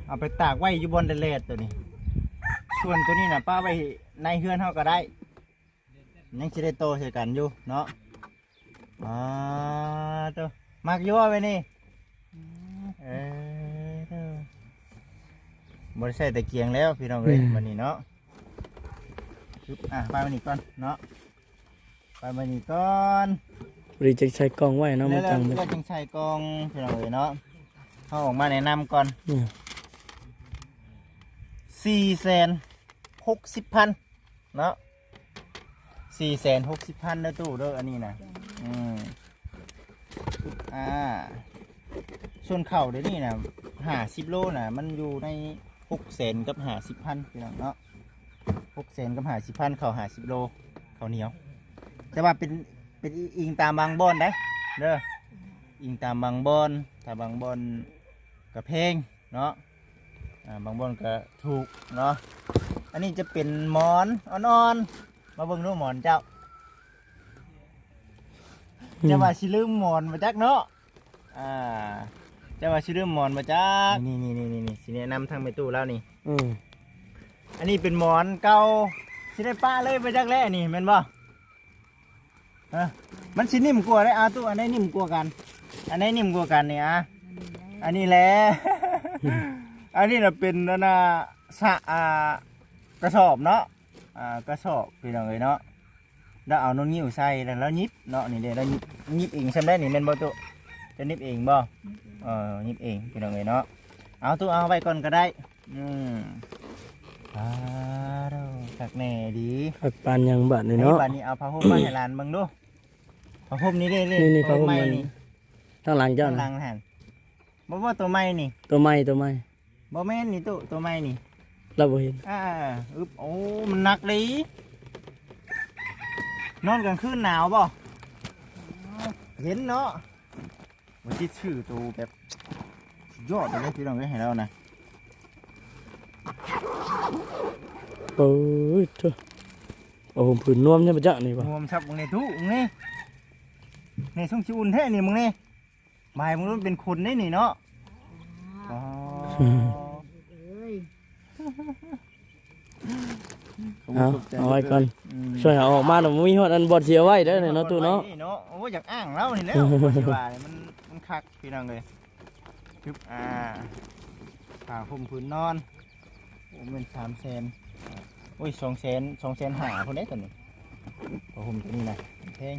เอาไปตากไว้อยู่บนแดดตัวนี้ส่วนตัวนี้น่ะป้าไว้ในเฮือนเฮาก็ได้ยังสิได้โตใส่กันอยู่เนาะตัวมักยั่วไปนี่บริษัทตะเกียงแล้วพี่น้องเลยวันนี้เนาะไปวันนี้ก่อนเนาะไปวันนี้ก่อน บริจักใช้กล้องไว้เนาะมัน แล้ว จัง ก็จังใส่กองพี่น้องเลยเนาะเขาออกมาแนะนำก่อน 460,000เนาะ460,000เด้อตู้เด้ออันนี้นะส่วนเข่าเดี๋ยวนี้นะ50 โลนะมันอยู่ใน600,000กับ50,000พี่น้องเนาะ600,000กับ50,000เข่า50 โลเข่าเหนียวแต่ว่าเป็นอิงตามบางบอนได้เด้ออิงตามบางบอนถ้าบางบอนกับเพลงเนาะบางบอนก็ถูกเนาะอันนี้จะเป็นหมอนอ่อนๆมาเบิ่งดูหมอนเจ้าจะว่าสิลืมหมอนมาจักเนาะจะว่าสิลืมหมอนมาจักนี่สิแนะนำทางไปตู้แล้วนี่อันนี้เป็นหมอนเก่าสิได้ป้าเลยมาจักแล้วนี่แม่นบ่มันสินิ่มกว่าได้ตู้อันไหนนิ่มกว่ากันอันไหนนิ่มกว่ากันเนี่ยอันนี้แหละ อันนี้น่ะเป็นกระสอบเนาะกระสอบพี่น้องเอ้ยเนาะแล้วเอาน้องนิ้วใส่แล้วยิบเนาะนี่เดี๋ยวเรายิบเองใช่ไหมนี่แม่นบ่ตู้จะยิบเองบ่ยิบเองพี่น้องเอ้ยเนาะเอาตู้เอาไว้ก่อนก็ได้ คักแน่ดี คักปานหยังบัดนี่ ไอ้ เนาะ บัดนี้เอาผ้าห่มมาให้หลานเบิ่งดูผ้าห่มนี้เด้ นี่ผ้าห่ม ใหม่ มัน นี่ ทางหลังเจ้า ข้างหลั นะ งหั่นบ่ว่าตัวใหม่นี่ ตัวใหม่ บ่แม่นนี่ตัวใหม่นี่ เราบ่เห็น อึบโอ้มันหนักดีนอนกลางคืนหนาวบ่เห็นเนาะว่าที่ชื่อตัวแบบสุดยอดเลยพี่น้องเอ้ยให้เรานะ เอ้ยเถอะโอ้ผมผืนนวมใช่ปะจ๊ะนี่ปะ รวมชับมึงในตู้มึงนี่ในช่องชิอุ่นแท้นี่มึงนี่บายมึงรู้เป็นคนได้นี่เนาะอ๋อ เอ้ย เอาไว้ก่อน ม ช่วยเอาออกมาหน่อยมีฮอดอันบอดเสียไว้ได้อเนี่ยเนาะตู้เนาะ โอ้อยากอ้างแล้วนี่แล้วบ่สิว่าเนี่ยมันคักพี่น้องเลยปึ๊บผ้าห่มผืนนอนโอ้เป็น300,000โอ้ย200,000 250,000คนได้ตัวนี้ผ้าห่มตัวนี้นะแพง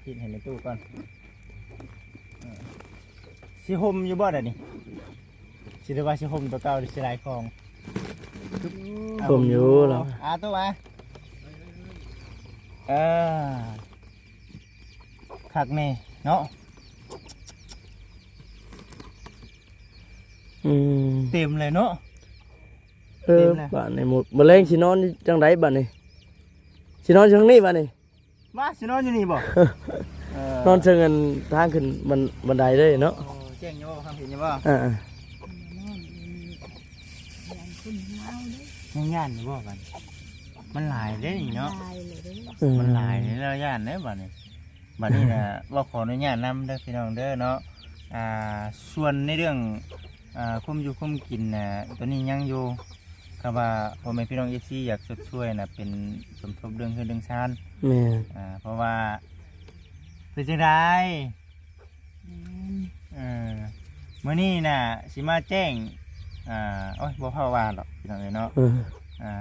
คิดให้ในตู้ก่อนสิห่มอยู่บ่ได้นี่สิได้ว่าสิห่มตัวเก่าหรือสิหลายของ ผมอยู่แล้ว ตัวมาคักแน่เนาะ เต็มเลยเนาะ เออบ้านในหมดมะเร็งสินอนจังไดบ้านนี่สินอนจังนี้บ้านนี่ มาสินอนอยู่นี่บ่ นอนเชิงกันทางขึ้นบันไดได้เนาะ โอ้แจ้งอยู่บ่คำเห็นอยู่บ่ อ่า ย่านอยู่บ่บัดมันหลายเด้นี่เนาะ ตายเลยเด้อ ๆ มันหลายแล้วย่านเด้บัดนี้บัดนี้น่ะว่าขออนุญาตนำเด้อพี่น้องเด้อเนาะส่วนในเรื่องคุมอยู่คุมกินน่ะตัวนี้ยังอยู่ก็ว่าพ่อแม่พี่น้อง FC อยากช่วยน่ะเป็นสมทบเรื่องเฮือนเรื่องชาน แม่ เพราะว่าเป็นจังไดมื้อนี้น่ะสิมาแจ้งโอ้ยบ่พอว่าหรอกพี่น้องเอ้ยเนาะ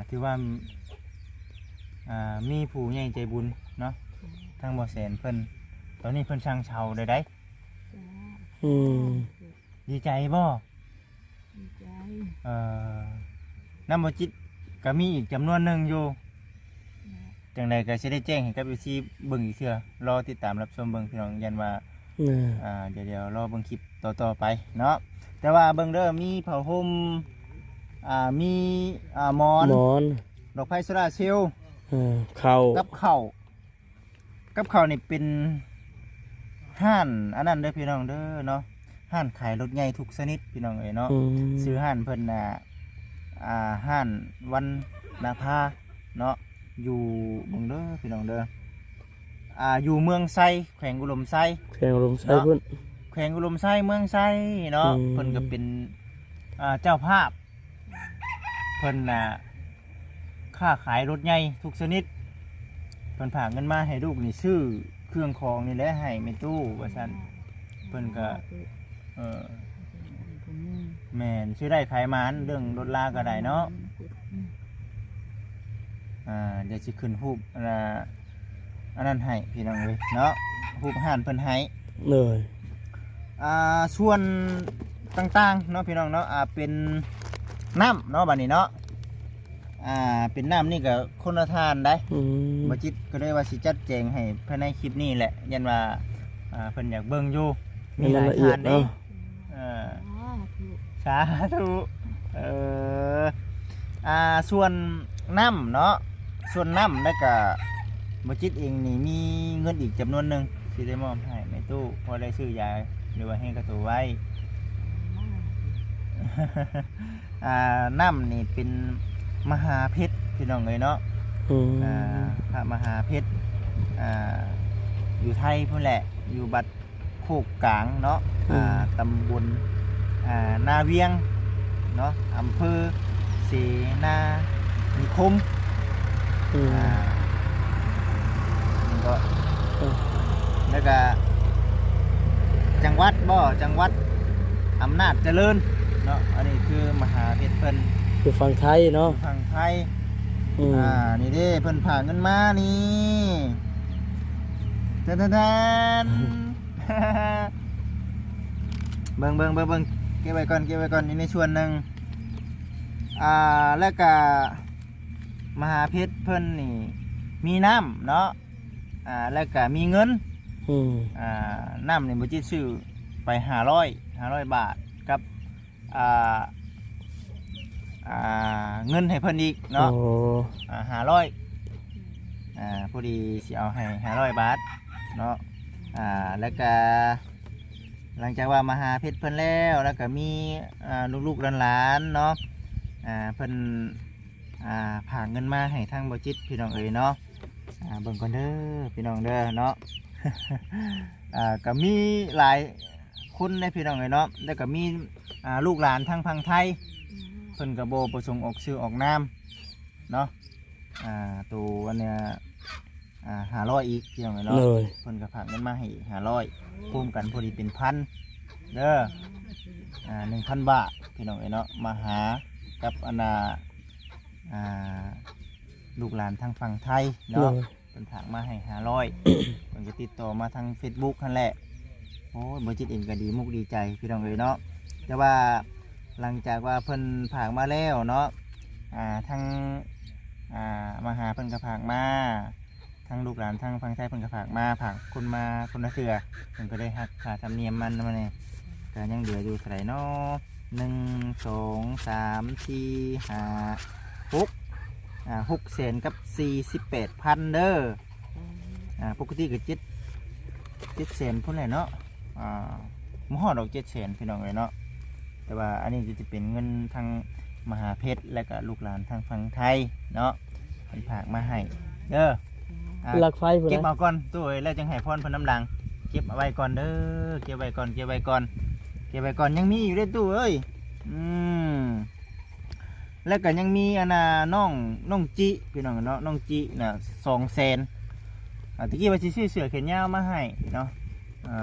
ถือว่ามีผู้ใหญ่ใจบุญเนาะทางบ่แสนเพิ่นตอนนี้เพิ่นสั่งเช่าได้ได้ อืม ดีใจบ่ ดีใจ น้ำบ่จิตก็มีอีกจำนวนหนึงอยู่จังใดก็สิได้แจ้งให้กับ FC เบิ่งอีกเทื่อรอติดตามรับชมเบิ่งพี่น้องยันว่า แม่ เดี๋ยวรอเบิ่งคลิปต่อไปเนาะแต่ว่าเบิ่งเด้อมีผ้าห่มมีหมอน หมอน ดอกไม้โซลาร์เซลล์ ข้าว กับข้าวนี่เป็นห้านอันนั้นเด้อพี่น้องเด้อเนาะห้านขายรถใหญ่ทุกชนิดพี่น้องเอ้ยเนาะซื้อห้านเพิ่นน่ะห้านวันนาภาเนาะอยู่เบิ่งเด้อพี่น้องเด้ออยู่เมืองไซแขวงอุดมไซ แข่งลมใส่พุ่น แขวงอุดมไซเมืองไซเนาะเพิ่นก็เป็นเจ้าภาพเพิ่นน่ะค้าขายรถใหญ่ทุกชนิดเพิ่นฝากเงินมาให้ลูกนี่ซื้อเครื่องของนี่แหละให้แม่ตู้ว่าซั่นเพิ่นก็แม่นซื้อได้ขายหมานเรื่องรถลาก็ได้เนาะเดี๋ยวสิขึ้นรูปอันนั้นให้พี่น้องเว้ยเนาะรูปห้านเพิ่นให้ เลย ส่วนต่างๆเนาะพี่น้องเนาะเป็นน้ำเนาะบัดนี้เนาะเป็นน้ำนี่ก็คนละทานได้บ่จิตก็ได้ว่าสิจัดแจงให้ภายในคลิปนี้แหละยันว่าเพิ่นอยากเบิ่งอยู่มีหลายทานเด้สาธุส่วนน้ำเนาะส่วนน้ำแล้วก็บ่จิตเองนี่มีเงินอีกจำนวนหนึงสิได้มอบให้ในตู้พอได้ซื้อยาหรือว่าให้กระตูไว้ น้ำนี่เป็นมหาเพชรพี่น้องเลยเนาะพระมหาเพชรอยู่ไทยพุ่นแหละอยู่บัดโคกกลางเนาะตำบลนาเวียงเนาะอำเภอเสนานิคมก็แล้วก็จังหวัดอำนาจเจริญเนาะอันนี้คือมหาเพชรเพิ่น คือฝั่งไทยเนาะ ฝั่งไทยนี่เด้เพิ่นผ่าเงินมานี่แทน เบิ่ง ก็บไว้ก่อนนี่ในส่วนหนึ่งแล้วก็มหาเพชรเพิ่นนี่มีน้ำเนาะแล้วก็มีเงินน้ำนี่บ่จิตซื้อไป500 บาทกับเงินให้เพิ่นอีกเนาะ500พอดีสิเอาให้500 บาทเนาะแล้วก็หลังจากว่ามาหาเพชรเพิ่นแล้วก็มีลูกๆหลานๆเนาะเพิ่นผากเงินมาให้ทางบ่จิตพี่น้องเอ๋ยเนาะเบิ่งก่อนเด้อพี่น้องเด้อเนาะ ก็มีหลายคนในพี่น้องเอ๋ยเนาะแล้วก็มีลูกหลานทางฝั่งไทยเพิ่นก็บ่ประสงค์ออกชื่อออกนามเนาะตัวอันเนี้ย500อีกพี่น้องเอ๋ยเนาะเพิ่นก็ฝากเงินมาให้500รวมกันพอดีเป็น1,000เด้อ1,000 บาทพี่น้องเอ๋ยเนาะมาหากับลูกหลานทางฝั่งไทยเนาะเป็นถากมาให้500 มันก็ติดต่อมาทาง Facebook นั่นแหละโอ้ยบ่จิตเองก็ดีมุกดีใจพี่น้องเอ๋ยเนาะแต่ว่าหลังจากว่าเพิ่นผากมาแล้วเนาะทางมาหาเพิ่นก็ผากมาทางลูกหลานทางฝั่งไทยเพิ่นก็ผากมาผากคนมาคนละเสือเพิ่นก็ได้หักค่าธรรมเนียมมันมาเนี่ยก็ยังเหลืออยู่เท่าไหร่เนาะ1 2 3 4 5 6แสนกับ48,000เด้อปกติก็7แสนพุ่นแหละเนาะมหอดอก7แสนพี่น้องเลยเนาะแต่ว่าอันนี้จะเป็นเงินทางมหาเพชรและก็ลูกหลานทางฝั่งไทยเนาะเป็นผากมาให้เด้อหลักไฟเก็บเอาก่อนตู้แล้วจังให้พรเพิ่นน้ำดังเก็บเอาไว้ก่อนเด้อเก็บไว้ก่อนยังมีอยู่ในตู้เอ้ยแล้วก็ยังมีน้องจิพี่น้องเนาะน้องจิน่ะ2แสนตะกี้ว่าสิซื้อเสื้อแขนยาวมาให้เนาะ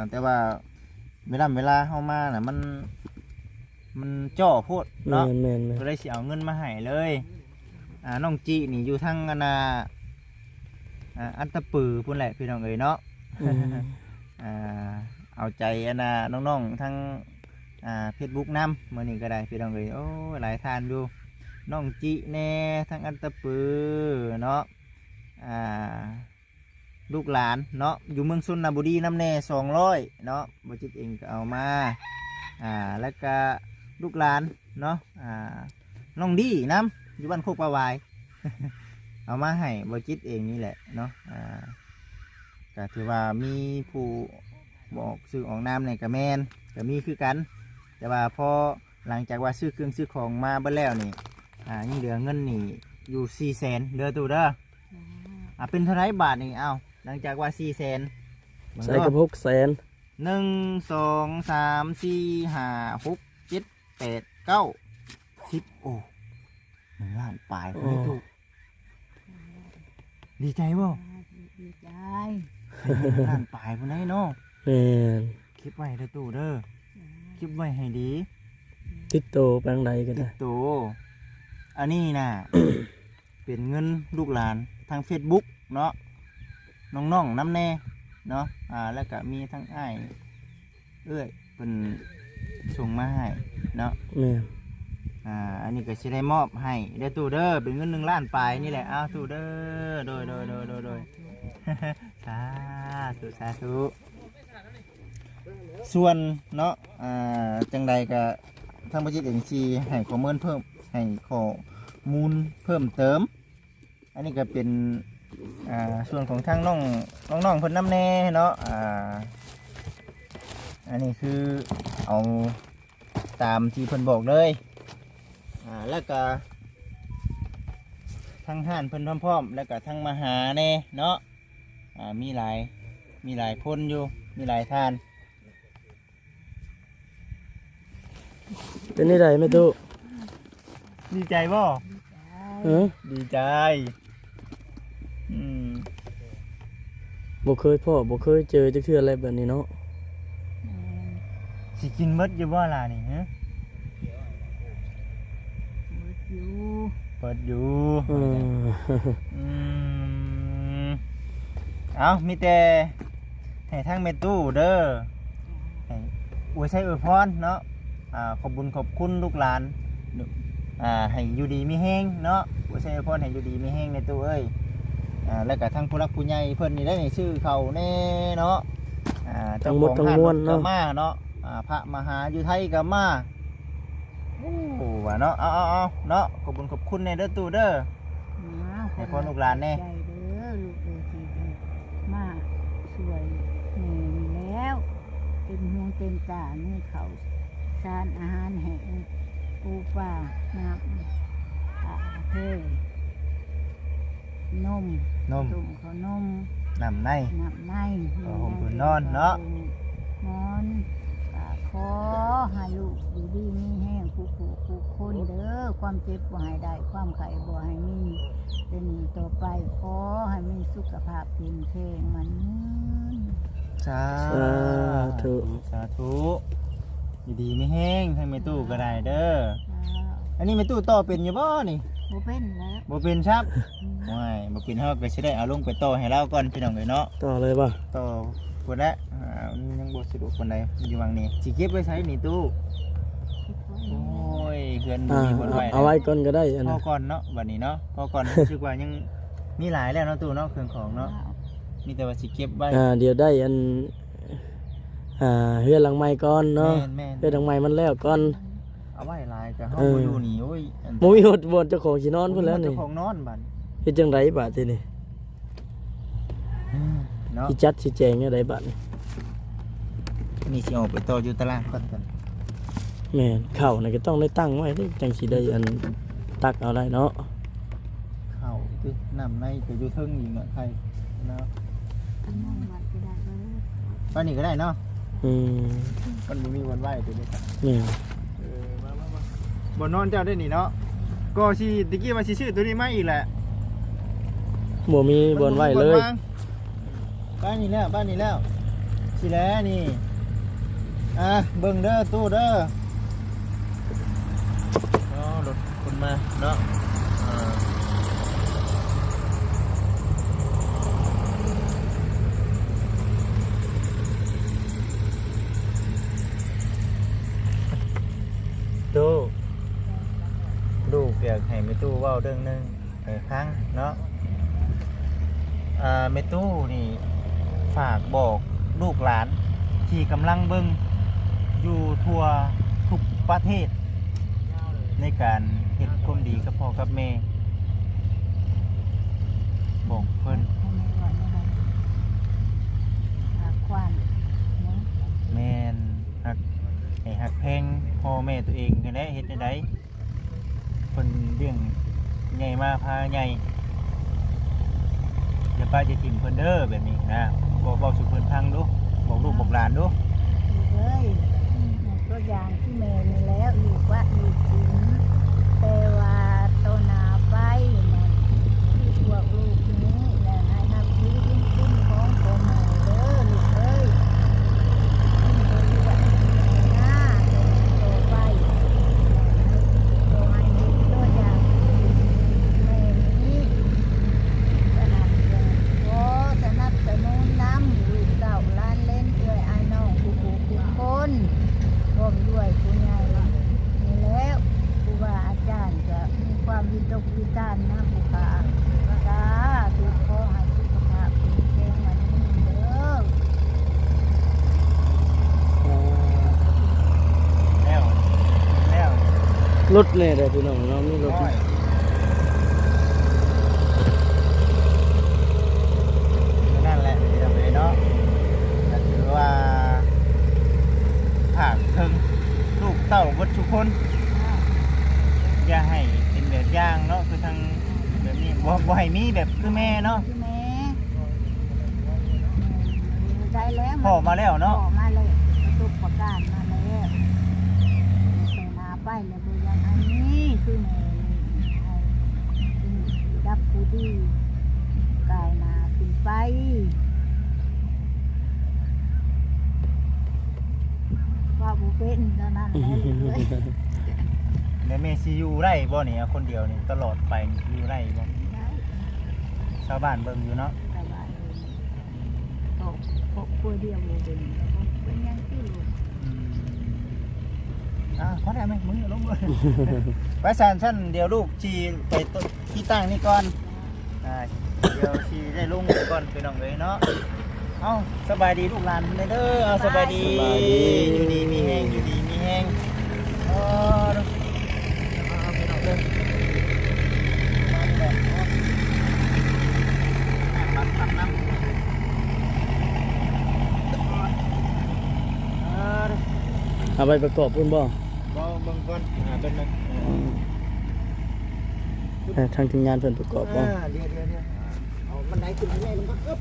แต่ว่าเวลาเฮามาน่ะมันจ่อโพดเนาะก็เลยสิเอาเงินมาให้เลยน้องจินี่อยู่ทางอันตะปือพุ่นแหละพี่น้องเอ๋ยเนาะ เอาใจน้องๆทั้งFacebook นำมื้อนี้ก็ได้พี่น้องเอ๋ยโอ้หลายทานอยู่น้องจิแน่ทั้งอันตะปือเนาะลูกหลานเนาะอยู่เมืองชลบุรีน้ำแน่200เนาะบ่จิตเองก็เอามาแล้วก็ลูกหลานเนาะน้องดีน้ำอยู่บ้านโคกปลาวาย เอามาให้บ่จิตเองนี่แหละเนาะก็ถือว่ามีผู้บอกซื้อออกน้ำในกระแมนก็มีคือกันแต่ว่าพอหลังจากว่าซื้อเครื่องซื้อของมาเบิ่แล้วนี่ยังเหลือเงินนี่อยู่4แสนเหลือตู้เด้อเป็นเท่าไรบาทนี่หลังจากว่า4แสนใส่กับ6แสน1 2 3 4 5 6 7 8 9 10โอ้1 ล้านปลายคนนี้ตู้ดีใจบ่ดีใจ1 ล้านปลายคนนี้เนาะคลิปไว้เด้อตู้เด้อคลิปไว้ให้ดีติดโตแปลงใดก็ได้ติดโตอันนี้นะ เป็นเงินลูกหลานทาง Facebook เนาะน้องๆน้ำแน่เนาะแล้วก็มีทั้งอ้ายเป็นส่งมาให้เนาะอันนี้ก็จะได้มอบให้ได้ตู้เด้อเป็นเงิน1 ล้านปลายนี่แหละตู้เด้อโดย สาธุส่วนเนาะจังใดก็ทางบริษัทเอ็นซีให้ข้อมูลเพิ่มให้ข้อมูลเพิ่มเติมอันนี้ก็เป็นส่วนของทางน้องเพิ่นน้ำแน่เนาะอันนี้คือเอาตามที่เพิ่นบอกเลยแล้วก็ทั้งห้านเพิ่นพร้อมแล้วก็ทั้งมหาแน่เนาะมีหลายคนอยู่มีหลายท่านเป็นนี่ไรไม่ตู้ดีใจบ่ดีใจบ่เคยพ่อบ่เคยเจอจักเทื่ออะไรแบบนี้เนาะสิกินมดอยู่บ่ล่ะนี่ฮะเปิดอยู่เอามีแต่ให้ทางเมตู้เด้อให้อวยใช้อวยพรเนาะ ขอบบุญขอบคุณลูกหลานให้อยู่ดีมีแห้งเนาะผู้ใช้พรให้อยู่ดีมีแห้งในตู้เอ้ยแล้วก็ทั้งผู้รักผู้ใหญ่เพิ่นนี่ได้ในชื่อเขาแน่เนาะเจ้าของห้างก็มาเนาะพระมหาอยู่ไทยก็มาโอ้ว่าเนาะเอาเนาะขอบบุญขอบคุณในเด้อตู้เด้อให้พรลูกหลานแน่ ใจเด้อลูกเอ้ยที่มาช่วยแม่นี่แล้วเต็มห่วงเต็มตานี่เขาสารอาหารแห้งปูปลาน้ำเพนม นม ตุ่มข้าวนม น้ำใน น้ำใน ผมผืนนอนเนาะ นอนขอให้ลูกอยู่ดีมีแห้งผู้คนเด้อความเจ็บบ่ให้ได้ความไข้บ่ให้มีเป็นต่อไปขอให้มีสุขภาพแข็งแรงมัน สาธุสาธุอยู่ดีมีแห้งให้แม่ตู้ก็ได้เด้ออันนี้แม่ตู้ต่อเป็นอยู่บ่นี่ บ่เป็นแล้ว บ่เป็นครับไม่บ่เป็นเฮาก็สิได้เอาลงไปต่อให้เราก่อนพี่น้องเอ้ยเนาะ ต่อเลยป่ะ ต่อพุ่นละยังบ่สะดวกปานใดอยู่วางนี้สิเก็บไว้ใช้นี่ตู้โอ้ยเพื่อนมีคนไว้ เอาไว้ก่อนก็ได้อัน พ นั้ อน ก่อนเนาะบัดนี้เนาะพอก่อน รู้สึกว่ายังมีหลายแล้วเนาะตู้เนาะเครื่องของเนาะมีแต่ว่าสิเก็บไว้ เดี๋ยวได้อันเฮือนหลังใหม่ก่อนเนาะ แม่น เฮือนหลังใหม่มันแล้วก่อน เอาไว้หลายก็เฮาบ่อยู่นี่โอ้ย บ่มีหดบ่เจ้าของสินอนพุ่นแล้ว เจ้า นี่ ของนอนบัด เฮ็ดจังไดบาดทีนี้ เนาะ สิจัดสิแจงจังไดบาดนี่ นี่สิออกไปต่ออยู่ตารางก่อนกัน แม่นข้าวนี่ก็ต้องได้ตั้งไว้เด้จังสิได้อันตักเอาได้เนาะ เข้าติน้ำในก็อยู่เทิงอีกเนาะใครเนาะ ตั้งนอนไว้ก็ได้เด้อ ป้านนี้ก็ได้เนาะ อืม มันบ่มีวันไหวตัวนี้ครับ แม่น มาบ่นอนเจ้าได้นี่เนาะก็สิตะกี้ว่าสิซื้อตัวนี้มาอีกแหละ บ่มีบ่อนไว้เลย บ้านนี้แล้วสิแล้วนี่เบิ่งเด้อตู้เด้อเนาะรถคนมาเนาะตู้ลูกอยากให้แม่ตู้เว้าเรื่องหนึงให้ฟังเนาะแม่ตู้นี่ฝากบอกลูกหลานที่กำลังเบิ่งอยู่ทั่วทุกประเทศ ในการเฮ็ดความดีกับพ่อกับแม่บอกเพิ่น ควานเนาะ แม่นฮักให้ฮักแพงพ่อแม่ตัวเองกันแหละเฮ็ดจังได๋เพิ่นเลี้ยงใหญ่มาพาใหญ่อย่าป้าจะถิ่มเพิ่นเด้อแบบนี้นะบอกสู่เพิ่นฟังดูบอกลูกบอกหลานดู ลูกเอ้ยตัวอย่างที่แม่นี่แล้วลูกว่าลูกจริงแต่ว่าตัวหนาไปนั่นที่พวกลูกนี้แหละให้นับถือบุญคุณของพ่อแม่เด้อลูกเอ้ยตัวไปตัวให้ตัวอย่างแม่นี้สนับสนุนน้ำลูกเต่าล้านเล่นเอื้อยอายน้องผู้คนรวมด้วยผู้ใหญ่นี่แล้วครูบาอาจารย์จะมีความวิตกวิจารณ์นะผู้ขาสาธุขอให้สุขภาพแข็งแรงมันนี้เด้อ แล้ว รถเลยเด้อพี่น้องเนาะมีรถ น้อยนั่นแหละที่ทำเลยเนาะก็ถือว่าผากถึงลูกเต้าวัดทุกคน อย่าให้เป็นแบบอย่างเนาะคือทางแบบนี้บ่ให้มีแบบคือแม่เนาะ คือแม่ได้แล้ว พ่อมาแล้วเนาะ พ่อมาแล้วประสบการณ์มาแล้วแต่นาไปแล้วบ่ยังอันนี้คือแม่ดับผู้ดีกายนาขึ้นไปว่าบ่เป็นเท่านั้นแหละลูกเอ้ย แล้วแม่สิอยู่ได้บ่นี่เอาคนเดียวนี่ตลอดไปนี่สิอยู่ได้บ่ ได้ ชาวบ้านเบิ่งอยู่เนาะ แต่ว่าพวกเดียวบ่เป็นเป็นยังที่ลูก พอได้ไหมมึงลงเลยไปสั้นเดี๋ยวลูกชีไปที่ตั้งนี่ก่อนเดี๋ยวชีได้ลงก่อนไปน้องเลยเนาะเอาสบายดีลูกหลานเด้อเอาสบายดีอยู่ดีมีแห้งอยู่ดีมีแห้งเอาไปน้องเลยมานี่แหละปักน้ำเอาไปประกอบพุ่นบ่ เบิ่งก่อนเป็นนึง ทางทีมงานเพิ่นประกอบบ่ เดี๋ยวเอาบันไดขึ้นง่ายลงก็กึ๊บ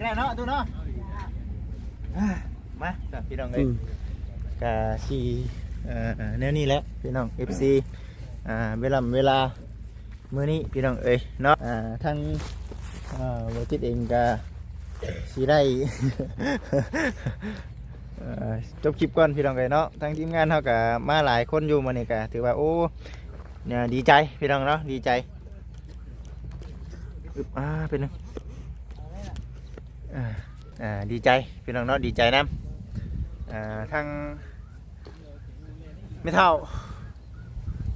ได้เนาะตัวเนาะมาจ้ะพี่น้องเอ้ยกะสีแนวนี้แหละพี่น้อง FC เวลามื้อนี้พี่น้องเอ้ยเนาะทางบ่จิตเองกะสิได้ จบคลิปก่อนพี่น้องเอ้ยเนาะทางทีมงานเฮาก็มาหลายคนอยู่มื้อนี้ก็ถือว่าโอ้เนี่ยดีใจพี่น้องเนาะดีใจเป็นนึงดีใจพี่น้องเนาะดีใจนำทางไม่เท่า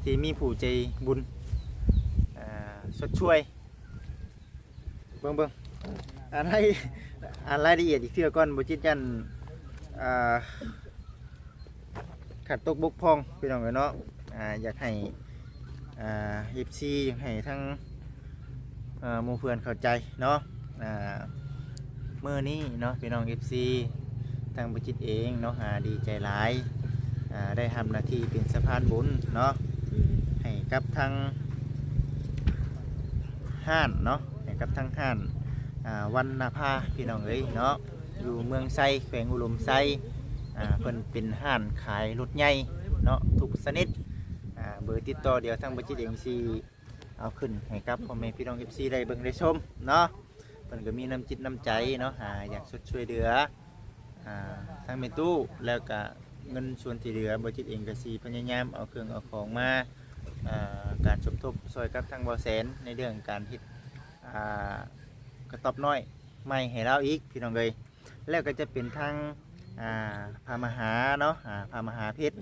ที่มีผู้ใจบุญสดช่วยเบิ่งอะไรละเอียดอีกเทื่อก่อนบ่จิตยันขัดตกบกพร่องพี่น้องเนาะอยากให้FC อยากให้ทั้งหมู่เพื่อนเข้าใจเนาะมื้อนี้เนาะพี่น้อง FC ทางบ่จิตเองเนาะดีใจหลายได้ทำหน้าที่เป็นสะพานบุญเนาะให้กับทางห้านเนาะให้กับทางห้านวันนาภาพี่น้องเอ้ยเนาะอยู่เมืองไซแขวงอุดมไซเพิ่นเป็นห้านขายรถใหญ่เนาะทุกชนิดเบอร์ติดต่อเดี๋ยวทางบัญชีเองซีเอาขึ้นให้กับพ่อแม่พี่น้อง FC ได้เบิ่งได้ชมเนาะเพิ่นก็มีน้ำจิตน้ำใจเนาะอยากช่วยเหลือทางเมตู้แล้วก็เงินส่วนที่เหลือบัญชีเองก็สิพยายามเอาเครื่องเอาของมาการสมทบช่วยกับทางบ่แสนในเรื่องการเฮ็ดกระต๊อบน้อยไม่ให้เราอีกพี่น้องเลยแล้วก็จะเป็นทางพามหาเนาะพามหาเพชร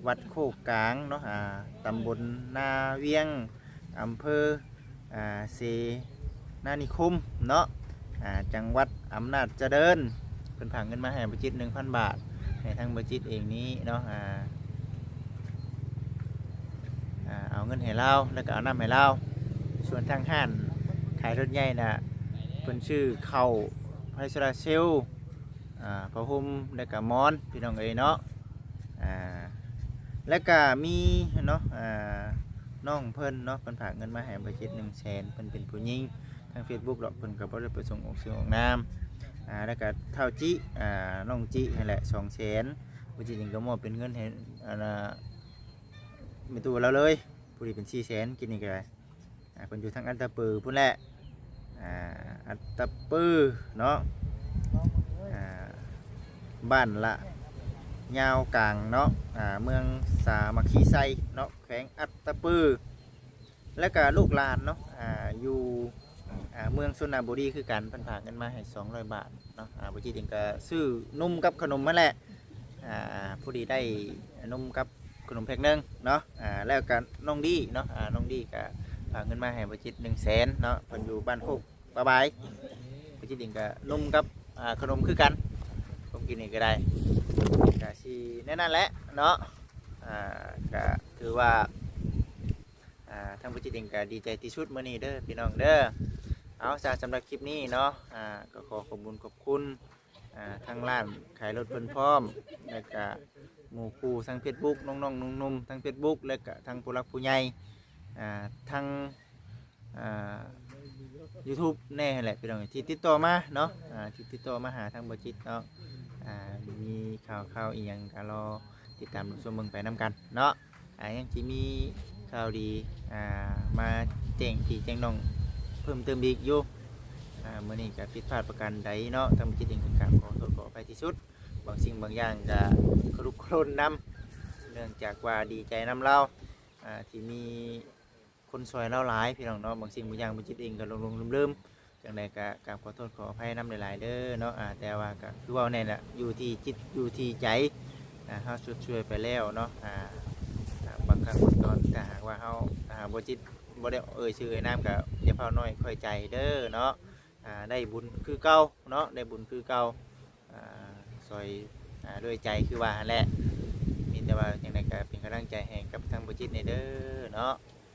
วัดโคกกลางเนาะตำบลนาเวียงอำเภอเสนานิคมเนาะจังหวัดอำนาจเจริญเป็นผังเงินมาให้บัญชี 1,000 บาทให้ทางบัญชีเองนี้เนาะเอาเงินให้เราแล้วก็เอาน้ำให้เราส่วนทางห้านขายรถใหญ่นะเป็นชื่อเข้าไพศาลเซลพระห่มและก็มอนพี่น้องเอ๋ยเนาะและก็มีเนาะน้องเพิ่นเนาะเพิ่นฝากเงินมาให้บัญชี 100,000เพิ่นเป็นผู้หญิงทาง Facebook ดอกเพิ่นก็บ่ได้ประสงค์ออกเสียงออกนามแล้วก็เท่าจิน้องจินั่นแหละ200,000บัญชีนึงก็มอบเป็นเงินให้มีตัวเราเลยผู้ที่เป็น400,000กินนี่ก็ได้คนอยู่ทางอัตตปือพุ่นแหละอัตตปือเนาะบ้านละยาวกลางเนาะเมืองสามัคคีไซเนาะแขวงอัตตปือแล้วก็ลูกหลานเนาะอยู่เมืองสุนทรบุรีคือกันเพิ่นฝากเงินมาให้200 บาทเนาะบ่จิถึงก็ซื้อนมกับขนมมาแหละผู้ดีได้นมกับขนมแพ็คนึงเนาะแล้วก็น้องดีเนาะน้องดีก็ฝากเงินมาให้บัญชี 100,000เนาะเพิ่นอยู่บ้านโคกปะบายบัญชีดิ่งก็นมกับขนมคือกันผมกินนี่ก็ได้ก็สิแน่นั่นแหละเนาะก็ถือว่าทางบัญชีดิ่งก็ดีใจที่สุดมื้อนี้เด้อพี่น้องเด้อเอาสำหรับคลิปนี้เนาะก็ขอขอบคุณขอบคุณทางร้านขายรถเพิ่นพร้อมแล้วก็หมู่คู่ทาง Facebook น้องๆนุ่มๆทาง Facebook แล้วก็ทางผู้รักผู้ใหญ่ทางYouTube แน่แหละพี่น้องที่ติดต่อมาเนาะที่ติดต่อมาหาทางบัญชีเนาะมีข่าวอีกอย่างก็รอติดตามชมเบิ่งไปน้ำกันเนาะยังจะมีข่าวดีมาแจ้งพี่แจ้งน้องเพิ่มเติมอีกอยู่เมื่อนี้ก็ผิดพลาดประการใดเนาะทางบัญชีเองก็ขอโทษขออภัยที่สุดบางสิ่งบางอย่างก็ครุกครุนนำเนื่องจากว่าดีใจนำเราที่มีคนซอยเราหลายพี่น้องเนาะบางสิ่งบางอย่างบัญชีเองก็ลงลืม จังใดก็กราบขอโทษขออภัยนำหลายๆเด้อเนาะแต่ว่าก็คือว่าแน่นแหละอยู่ที่จิตอยู่ที่ใจเฮาช่วยไปแล้วเนาะบางครั้งบางตอนถ้าหากว่าเฮาบ่จิตบ่ได้ชื่อไอ้น้ำก็อย่าเผาน้อยค่อยใจเด้อเนาะได้บุญคือเก่าเนาะได้บุญคือเก่าซอยด้วยใจคือว่าหั่นแหละมีแต่ว่าอย่างไรก็เป็นกำลังใจให้กับทางบ่จิตในเด้อเนาะ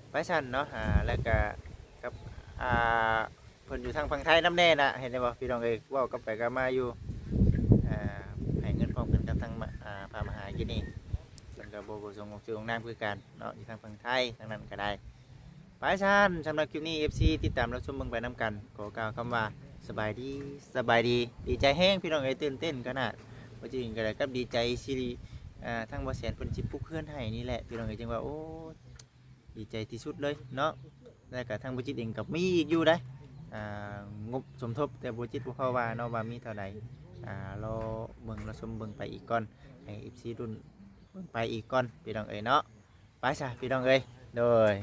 ไปซั่นเนาะแล้วก็กับเพิ่นอยู่ทางฝั่งไทยน้ำแน่น่ะเห็นได้บ่พี่น้องเอ้ยเว้ากับไปกับมาอยู่ให้เงินพร้อมกันกับทางพระมหากินีเพิ่นก็บ่ประสงค์ออกชื่อของนามคือกันเนาะอยู่ทางฝั่งไทยทางนั้นก็ได้ไปซั่นสำหรับคลิปนี้ FC ติดตามรับชมเบิ่งไปนํกันขอกล่าวคำว่าสบายดีสบายดีดีใจแฮงพี่น้องเอ้ยตื่นเต้นขนาดบ่จริงก็ได้กับดีใจสิทั้งบ่แสนเพิ่นสิปลุกเฮือนให้นี่แหละพี่น้องเอ้ยจังว่าโอ้ดีใจที่สุดเลยเนาะแล้วก็ทางบ่จิตเองก็มีอีกอยู่ได้งบสมทบแต่บ่จิตบ่เข้าว่าเนาะว่ามีเท่าใดรอเบิ่งรอชมเบิ่งไปอีกก่อนให้ FC รุ่นเบิ่งไปอีกก่อนพี่น้องเอ้ยเนาะไปซะพี่น้องเอ้ยโดย